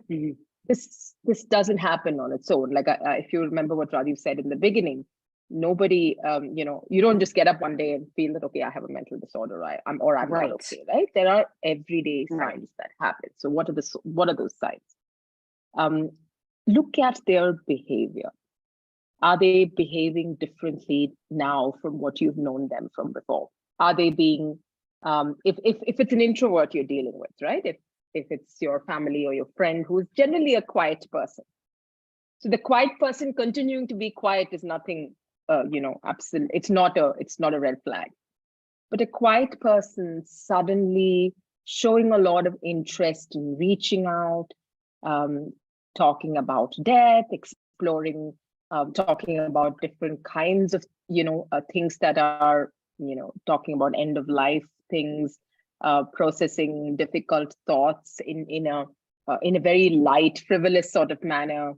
this doesn't happen on its own. Like, if you remember what Rajeev said in the beginning, nobody, you don't just get up one day and feel that, okay, I have a mental disorder, I'm not okay, right? There are everyday signs that happen. So what are those signs? Look at their behavior. Are they behaving differently now from what you've known them from before? Are they being, if it's an introvert you're dealing with, right? If it's your family or your friend who's generally a quiet person. So the quiet person continuing to be quiet is nothing, absolute. It's not a red flag. But a quiet person suddenly showing a lot of interest in reaching out, talking about death, exploring, talking about different kinds of, things that are, talking about end of life things, processing difficult thoughts in a very light, frivolous sort of manner,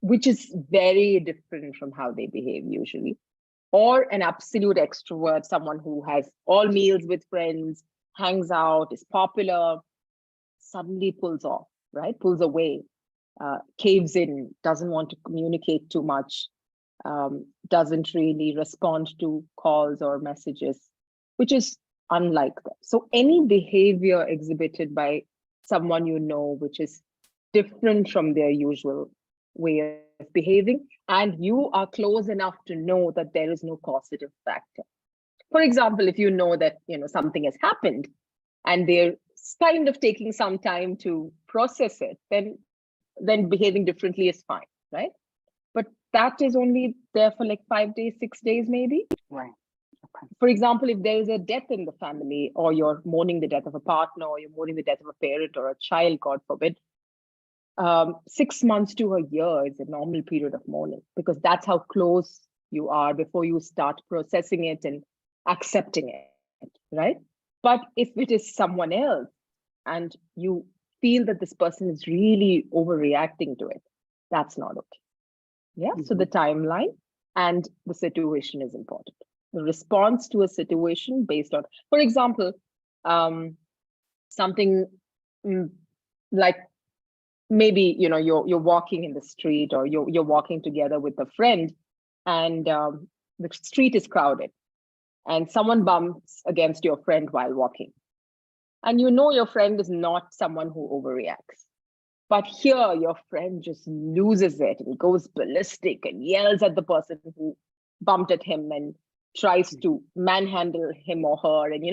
which is very different from how they behave usually. Or an absolute extrovert, someone who has all meals with friends, hangs out, is popular, suddenly pulls off, right? Pulls away, caves in, doesn't want to communicate too much, doesn't really respond to calls or messages, which is unlike them. So any behavior exhibited by someone which is different from their usual way of behaving, and you are close enough to know that there is no causative factor. For example, if you know that something has happened and they're kind of taking some time to process it, then behaving differently is fine, right? But that is only there for like 5 days, 6 days, maybe. Right. Okay. For example, if there is a death in the family, or you're mourning the death of a partner, or you're mourning the death of a parent or a child, God forbid, 6 months to a year is a normal period of mourning, because that's how close you are before you start processing it and accepting it, right? But if it is someone else and you feel that this person is really overreacting to it, that's not okay. Yeah. So the timeline and the situation is important. The response to a situation based on, for example, something like maybe you're walking in the street, or you're walking together with a friend, and the street is crowded, and someone bumps against your friend while walking, and your friend is not someone who overreacts. But here, your friend just loses it and goes ballistic and yells at the person who bumped at him and tries to manhandle him or her. And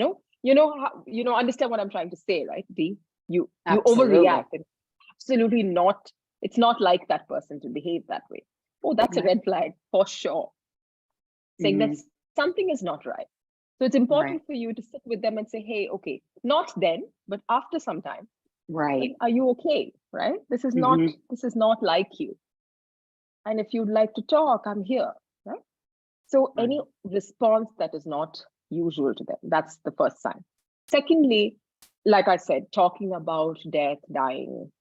understand what I'm trying to say, right, Dee? You overreact, and absolutely not. It's not like that person to behave that way. Oh, that's a red flag for sure. Saying that something is not right. So it's important for you to sit with them and say, hey, okay, not then, but after some time. Right. Are you okay? Right? This is not like you. And if you'd like to talk, I'm here. Right? So any response that is not usual to them, that's the first sign. Secondly, like I said, talking about death, dying,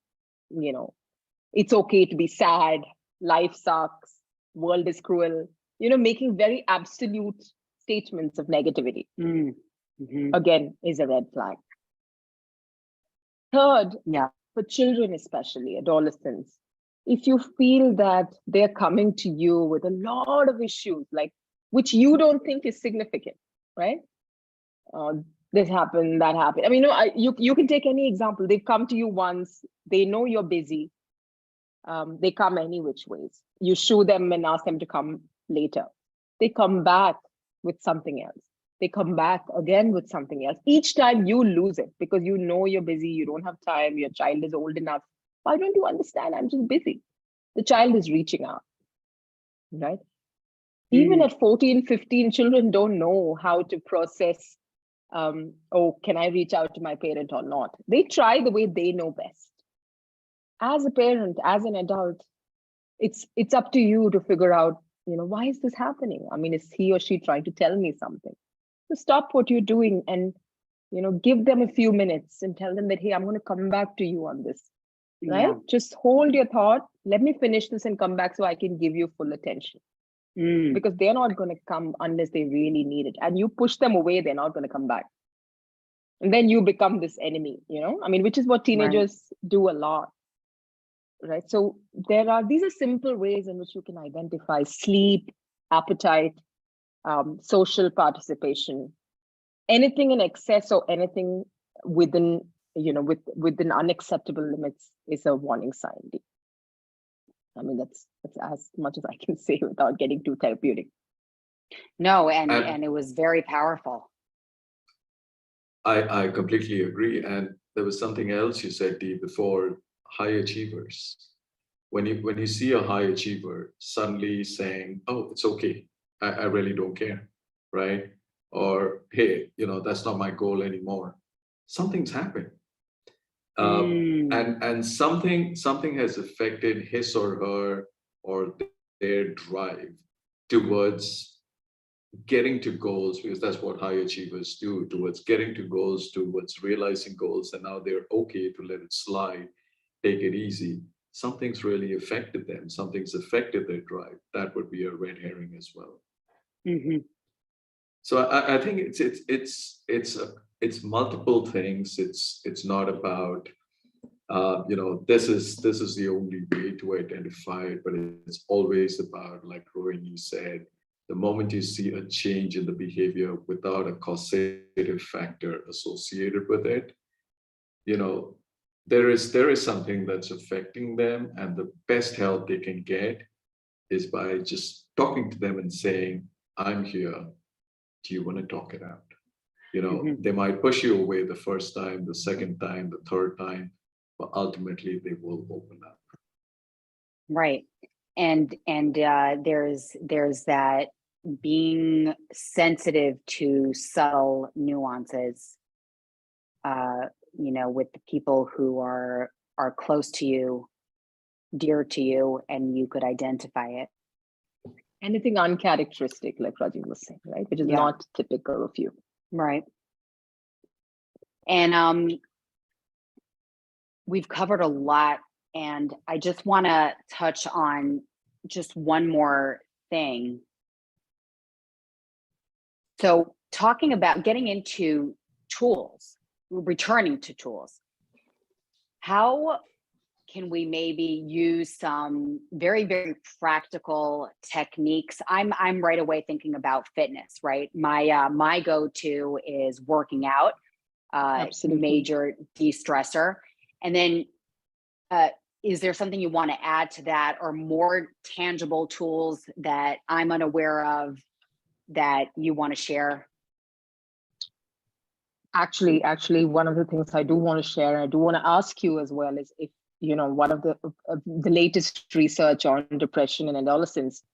it's okay to be sad, life sucks, world is cruel, making very absolute statements of negativity, again, is a red flag. Third, for children, especially adolescents, if you feel that they're coming to you with a lot of issues, like which you don't think is significant, right? This happened, that happened. I mean, you can take any example. They've come to you once, they know you're busy. They come any which ways. You shoo them and ask them to come later. They come back with something else. They come back again with something else. Each time you lose it because you're busy, you don't have time, your child is old enough. Why don't you understand? I'm just busy. The child is reaching out, right? Even at 14, 15, children don't know how to process, can I reach out to my parent or not? They try the way they know best. As a parent, as an adult, it's up to you to figure out, why is this happening? I mean, is he or she trying to tell me something? So stop what you're doing and, give them a few minutes and tell them that, hey, I'm going to come back to you on this, right? Just hold your thought. Let me finish this and come back so I can give you full attention. Because they're not going to come unless they really need it. And you push them away, they're not going to come back. And then you become this enemy, I mean, which is what teenagers do a lot. Right. So these are simple ways in which you can identify sleep, appetite, social participation, anything in excess or anything within, within unacceptable limits is a warning sign. I mean, that's as much as I can say without getting too therapeutic. No, and it was very powerful. I completely agree. And there was something else you said, Dee, before. High achievers. When you see a high achiever suddenly saying, "Oh, it's okay. I really don't care," right? Or, "Hey, that's not my goal anymore." Something's happened, and something has affected his or her or their drive towards getting to goals, because that's what high achievers do, towards getting to goals, towards realizing goals, and now they're okay to let it slide. Take it easy. Something's really affected them. Something's affected their drive. That would be a red herring as well. So I think it's multiple things. It's not about this is the only way to identify it, but it's always about, like Rohini said, the moment you see a change in the behavior without a causative factor associated with it, there is something that's affecting them, and the best help they can get is by just talking to them and saying, "I'm here. Do you want to talk it out?" They might push you away the first time, the second time, the third time, but ultimately they will open up. Right. And there's that being sensitive to subtle nuances, with the people who are close to you, dear to you, and you could identify it. Anything uncharacteristic, like Rajeev was saying, right? Which is not typical of you. Right. And we've covered a lot, and I just want to touch on just one more thing. So talking about getting into tools, returning to tools, how can we maybe use some very, very practical techniques? I'm right away thinking about fitness, right? My go-to is working out, major de-stressor. And then is there something you want to add to that, or more tangible tools that I'm unaware of that you want to share? Actually, one of the things I do want to share, and I do want to ask you as well, is if, you know, one of the latest research on depression in adolescents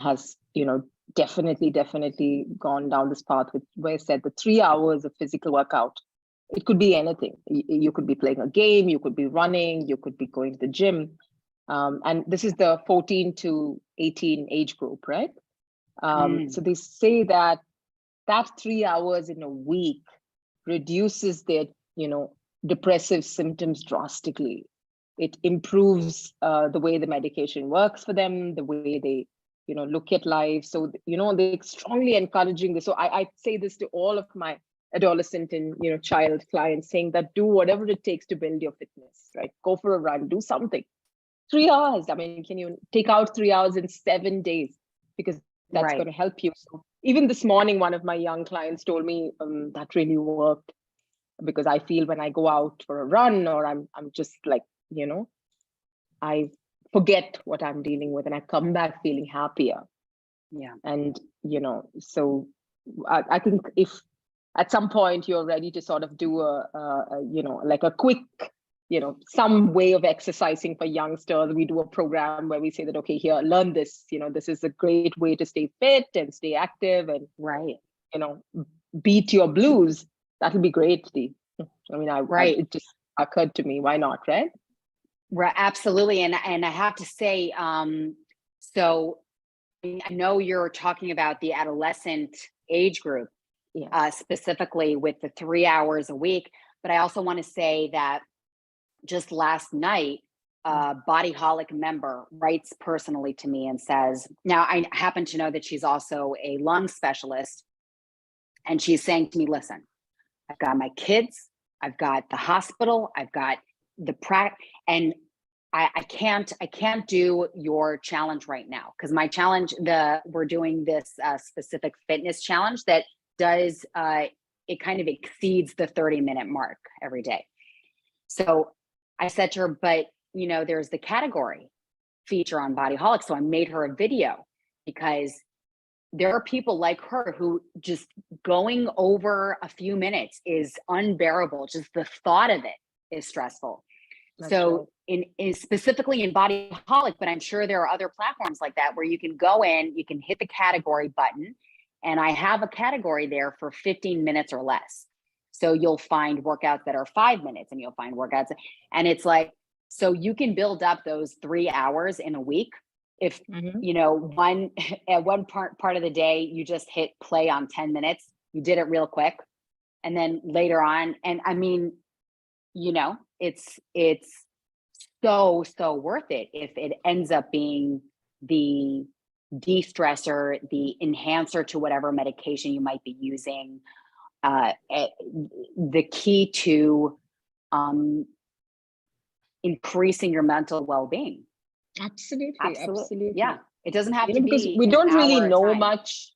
has, you know, definitely gone down this path, where it said the 3 hours of physical workout, it could be anything. You could be playing a game, you could be running, you could be going to the gym. And this is the 14 to 18 age group, right? So they say that 3 hours in a week reduces their, you know, depressive symptoms drastically. It improves the way the medication works for them, the way they, you know, look at life. So, you know, they're strongly encouraging this. So I say this to all of my adolescent and, you know, child clients, saying that do whatever it takes to build your fitness, right? Go for a run, do something. 3 hours. I mean, can you take out 3 hours in 7 days? Because that's going to help you. So even this morning, one of my young clients told me that really worked, because I feel when I go out for a run, or I'm just like, you know, I forget what I'm dealing with and I come back feeling happier. Yeah. And, you know, so I think if at some point you're ready to sort of do a you know, like a quick, you know, some way of exercising for youngsters, we do a program where we say that, okay, here, learn this, you know, this is a great way to stay fit and stay active and, you know, beat your blues. That'll be great, Dee. I mean, it just occurred to me, why not, right? Right, absolutely. And I have to say, so I know you're talking about the adolescent age group, specifically with the 3 hours a week, but I also want to say that just last night, a Bodyholic member writes personally to me and says, now I happen to know that she's also a lung specialist, and she's saying to me, listen, I've got my kids, I've got the hospital, I've got the and I can't do your challenge right now, because my challenge, we're doing this specific fitness challenge that does it kind of exceeds the 30-minute mark every day. So I said to her, but you know, there's the category feature on Bodyholic. So I made her a video, because there are people like her who just going over a few minutes is unbearable. Just the thought of it is stressful. That's so right. in specifically in Bodyholic, but I'm sure there are other platforms like that where you can go in, you can hit the category button, and I have a category there for 15 minutes or less. So you'll find workouts that are 5 minutes, and you'll find workouts, and it's like, so you can build up those 3 hours in a week. If you know, at one part of the day, you just hit play on 10 minutes, you did it real quick. And then later on, and I mean, you know, it's so worth it if it ends up being the de-stressor, the enhancer to whatever medication you might be using, the key to increasing your mental well-being. Absolutely. Yeah, it doesn't have to be, because we don't really know much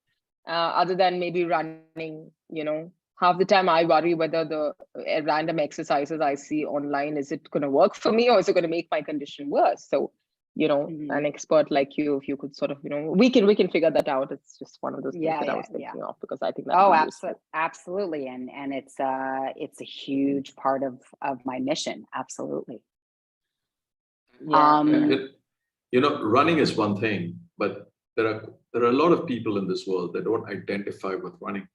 other than maybe running. You know, half the time I worry whether the random exercises I see online, is it going to work for me, or is it going to make my condition worse? So, you know, an expert like you, if you could sort of, you know, we can figure that out. It's just one of those things that I was thinking of, because I think that absolutely, and it's a huge part of my mission. Absolutely. You know, running is one thing, but there are a lot of people in this world that don't identify with running,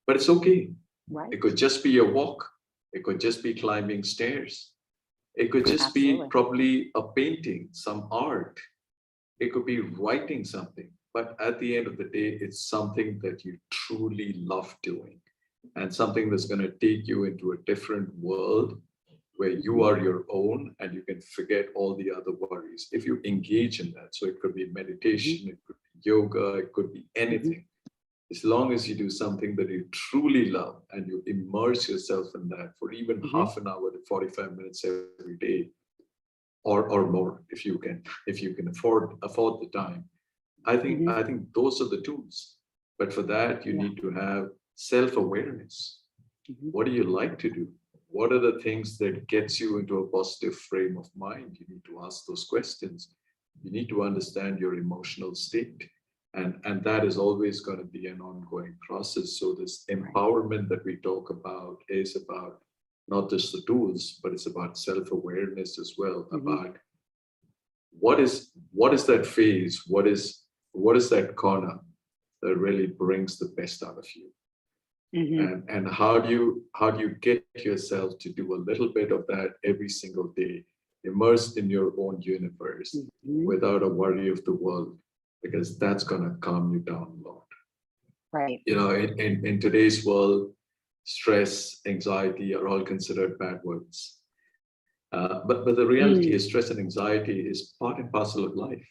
but it's okay. Right. It could just be a walk. It could just be climbing stairs. It could just be probably a painting, some art. It could be writing something, but at the end of the day, it's something that you truly love doing and something that's going to take you into a different world where you are your own and you can forget all the other worries. If you engage in that, so it could be meditation, it could be yoga, it could be anything. As long as you do something that you truly love and you immerse yourself in that for even half an hour to 45 minutes every day, or more, if you can afford the time. I think those are the tools. But for that, you need to have self-awareness. What do you like to do? What are the things that gets you into a positive frame of mind? You need to ask those questions. You need to understand your emotional state. And that is always going to be an ongoing process. So this empowerment that we talk about is about not just the tools, but it's about self-awareness as well, about what is that phase, what is that corner that really brings the best out of you. And how do you get yourself to do a little bit of that every single day, immersed in your own universe without a worry of the world, because that's going to calm you down a lot. Right. You know, in today's world, stress, anxiety are all considered bad words. But the reality is stress and anxiety is part and parcel of life.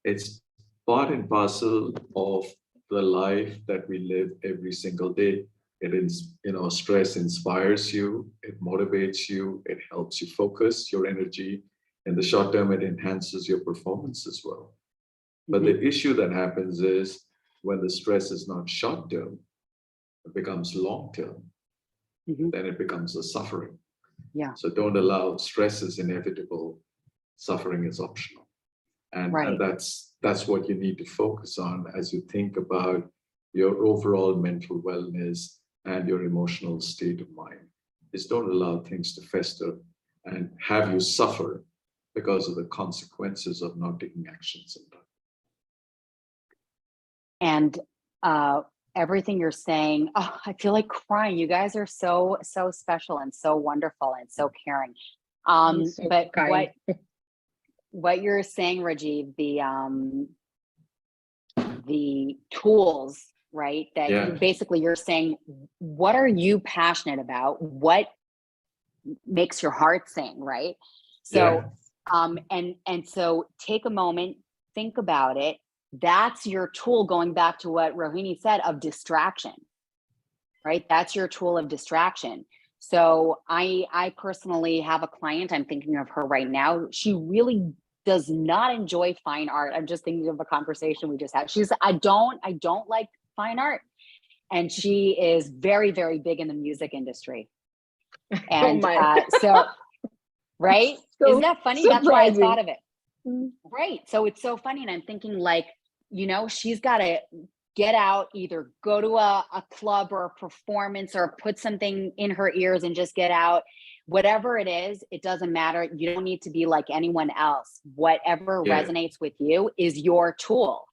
It's part and parcel of the life that we live every single day. It is, stress inspires you, it motivates you, it helps you focus your energy. In the short term, it enhances your performance as well. But the issue that happens is when the stress is not short term, it becomes long term. Then it becomes a suffering. Yeah. So don't allow stress is inevitable, suffering is optional. And that's what you need to focus on as you think about your overall mental wellness and your emotional state of mind. Is don't allow things to fester and have you suffer because of the consequences of not taking actions in time. And everything you're saying, I feel like crying. You guys are so special and so wonderful and so caring. So but kind. what you're saying, Rajeev, the tools, right? That you're saying, what are you passionate about? What makes your heart sing, right? So, and so take a moment, think about it. That's your tool, going back to what Rohini said, of distraction, right? That's your tool of distraction. So I personally have a client, I'm thinking of her right now. She really does not enjoy fine art. I'm just thinking of a conversation we just had. She's, I don't like fine art. And she is very, very big in the music industry. And so, right? So isn't that funny? surprising. That's why I thought of it. Right. So it's so funny. And I'm thinking, like, she's got to get out, either go to a club or a performance or put something in her ears and just get out. Whatever it is, it doesn't matter. You don't need to be like anyone else. Whatever resonates with you is your tool.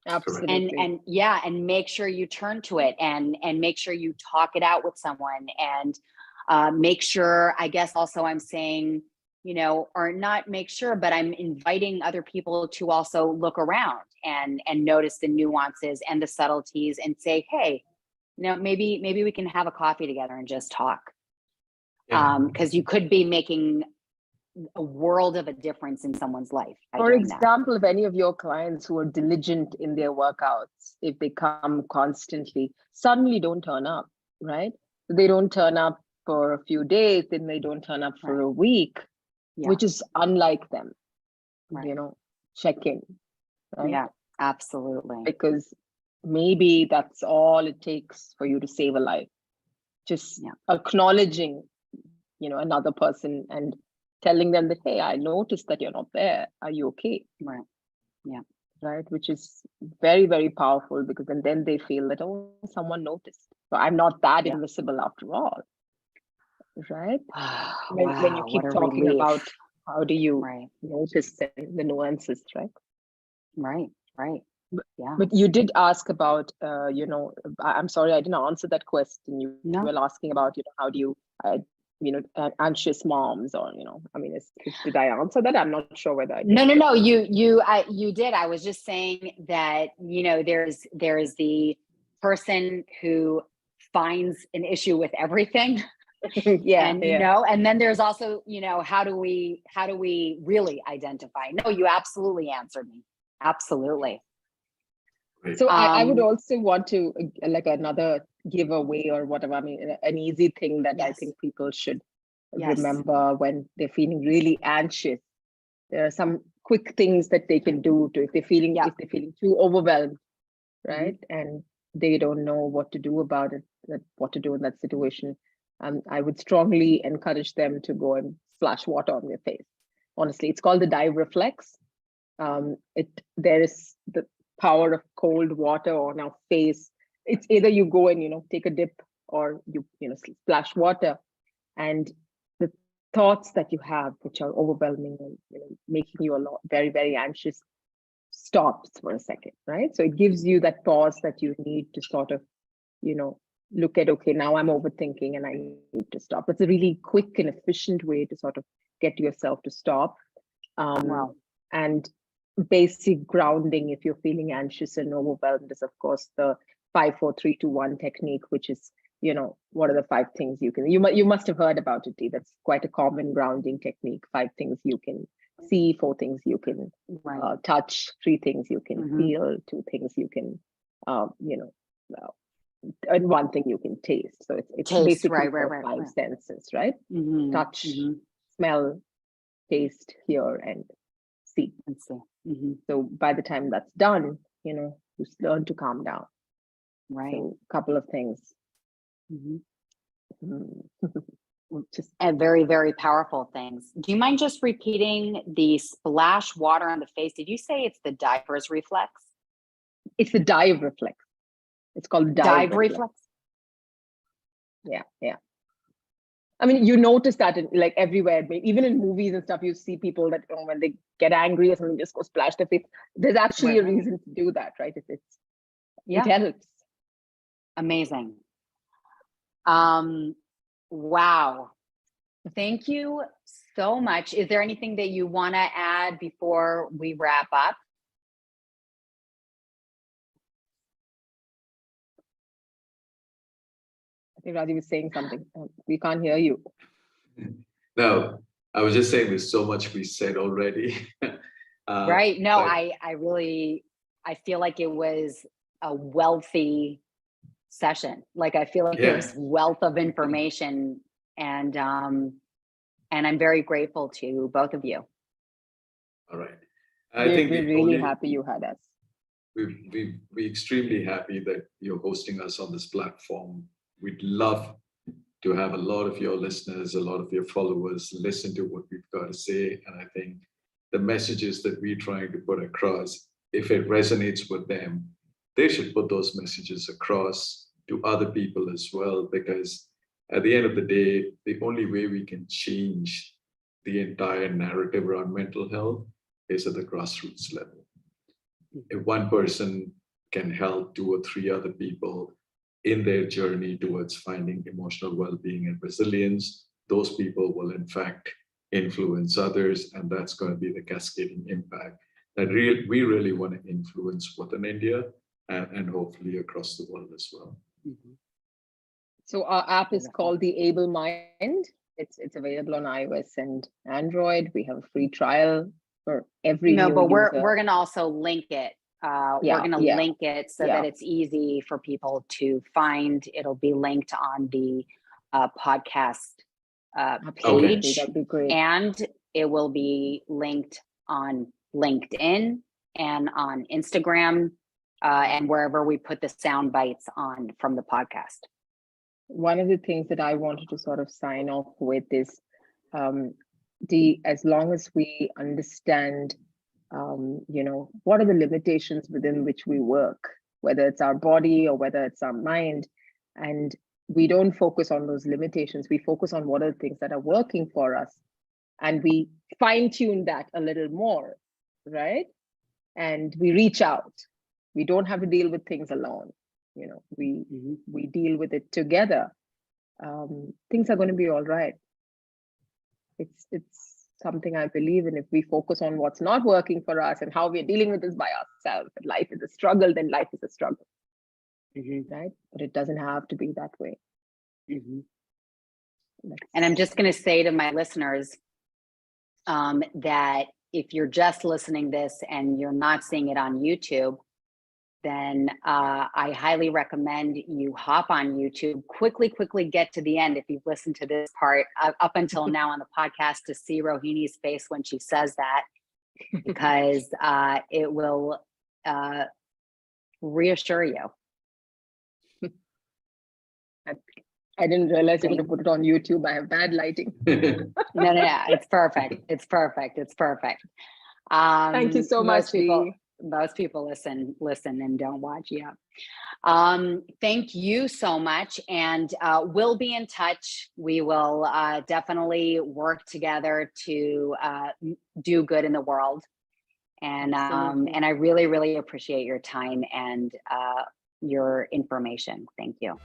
Absolutely. And make sure you turn to it and make sure you talk it out with someone, and make sure, I guess also I'm saying, or not make sure, but I'm inviting other people to also look around and notice the nuances and the subtleties and say, hey, maybe we can have a coffee together and just talk. Because you could be making a world of a difference in someone's life. For example, if any of your clients who are diligent in their workouts, if they come constantly, suddenly don't turn up, right? They don't turn up for a few days, then they don't turn up for a week, which is unlike them, check in. Right? Yeah, absolutely. Because maybe that's all it takes for you to save a life. Just acknowledging, another person and telling them that, hey, I noticed that you're not there. Are you okay? Right. Yeah. Right. Which is very, very powerful, because then they feel that, oh, someone noticed. So I'm not that invisible after all. Right. When you keep talking about how do you notice the nuances, right? Right. But you did ask about, I'm sorry, I didn't answer that question. You were asking about, how do you anxious moms, or I mean, did I answer that? I'm not sure whether I did. No. You did. I was just saying that there's the person who finds an issue with everything. And then there's also how do we really identify? No, you absolutely answered me. Absolutely. So I would also want to like another giveaway or whatever. I mean, an easy thing that I think people should remember when they're feeling really anxious. There are some quick things that they can do to if they're feeling too overwhelmed, right? And they don't know what to do about it, what to do in that situation. I would strongly encourage them to go and splash water on their face. Honestly, it's called the dive reflex. There is the power of cold water on our face. It's either you go and take a dip, or you splash water, and the thoughts that you have, which are overwhelming and making you very, very anxious, stops for a second, right? So it gives you that pause that you need to sort of look at, okay, now I'm overthinking and I need to stop. It's a really quick and efficient way to sort of get yourself to stop. And basic grounding, if you're feeling anxious and overwhelmed, is of course the 5, 4, 3, 2, 1 technique, which is what are the 5 things you can, you must have heard about it. That's quite a common grounding technique. 5 things you can see, 4 things you can touch, 3 things you can feel, 2 things you can and 1 thing you can taste. So it's taste, basically right. 5 senses, right? Touch, smell, taste, hear, and see. So by the time that's done, you learn to calm down. Right. So a couple of things. Just very, very powerful things. Do you mind just repeating the splash water on the face? Did you say it's the diver's reflex? It's the dive reflex. It's called dive reflex. Yeah. I mean, you notice that in like everywhere, even in movies and stuff, you see people that when they get angry or something, just go splash their face. There's actually a reason to do that, right? It helps. Amazing. Wow. Thank you so much. Is there anything that you want to add before we wrap up? I think Rajeev is saying something. We can't hear you. No, I was just saying there's so much we said already. Right. No, I feel like it was a wealthy session. Like I feel like there's wealth of information, and I'm very grateful to both of you. All right. We're really happy you had us. We're extremely happy that you're hosting us on this platform. We'd love to have a lot of your listeners, a lot of your followers listen to what we've got to say. And I think the messages that we're trying to put across, if it resonates with them, they should put those messages across to other people as well, because at the end of the day, the only way we can change the entire narrative around mental health is at the grassroots level. If one person can help 2 or 3 other people in their journey towards finding emotional well-being and resilience, those people will in fact influence others, and that's going to be the cascading impact that we really want to influence within India and hopefully across the world as well. So our app is called the Able Mind. It's available on iOS and Android. We have a free trial for every new but user. we're going to also link it. We're going to link it so that it's easy for people to find. It'll be linked on the podcast page. That'd be great. And it will be linked on LinkedIn and on Instagram and wherever we put the sound bites on from the podcast. One of the things that I wanted to sort of sign off with is as long as we understand what are the limitations within which we work, whether it's our body or whether it's our mind, and we don't focus on those limitations, we focus on what are the things that are working for us, and we fine-tune that a little more, right? And we reach out. We don't have to deal with things alone. We deal with it together. Things are going to be all right. It's something I believe in. If we focus on what's not working for us and how we're dealing with this by ourselves, if life is a struggle, then life is a struggle, right? But it doesn't have to be that way. And I'm just going to say to my listeners that if you're just listening this and you're not seeing it on YouTube, then I highly recommend you hop on YouTube, quickly get to the end if you've listened to this part up until now on the podcast, to see Rohini's face when she says that, because it will reassure you. I didn't realize you were going to put it on YouTube. I have bad lighting. No, it's perfect. It's perfect. It's perfect. Thank you so much. Most people listen and don't watch. Yeah. Thank you so much. And we'll be in touch. We will definitely work together to do good in the world. And I really, really appreciate your time and your information. Thank you.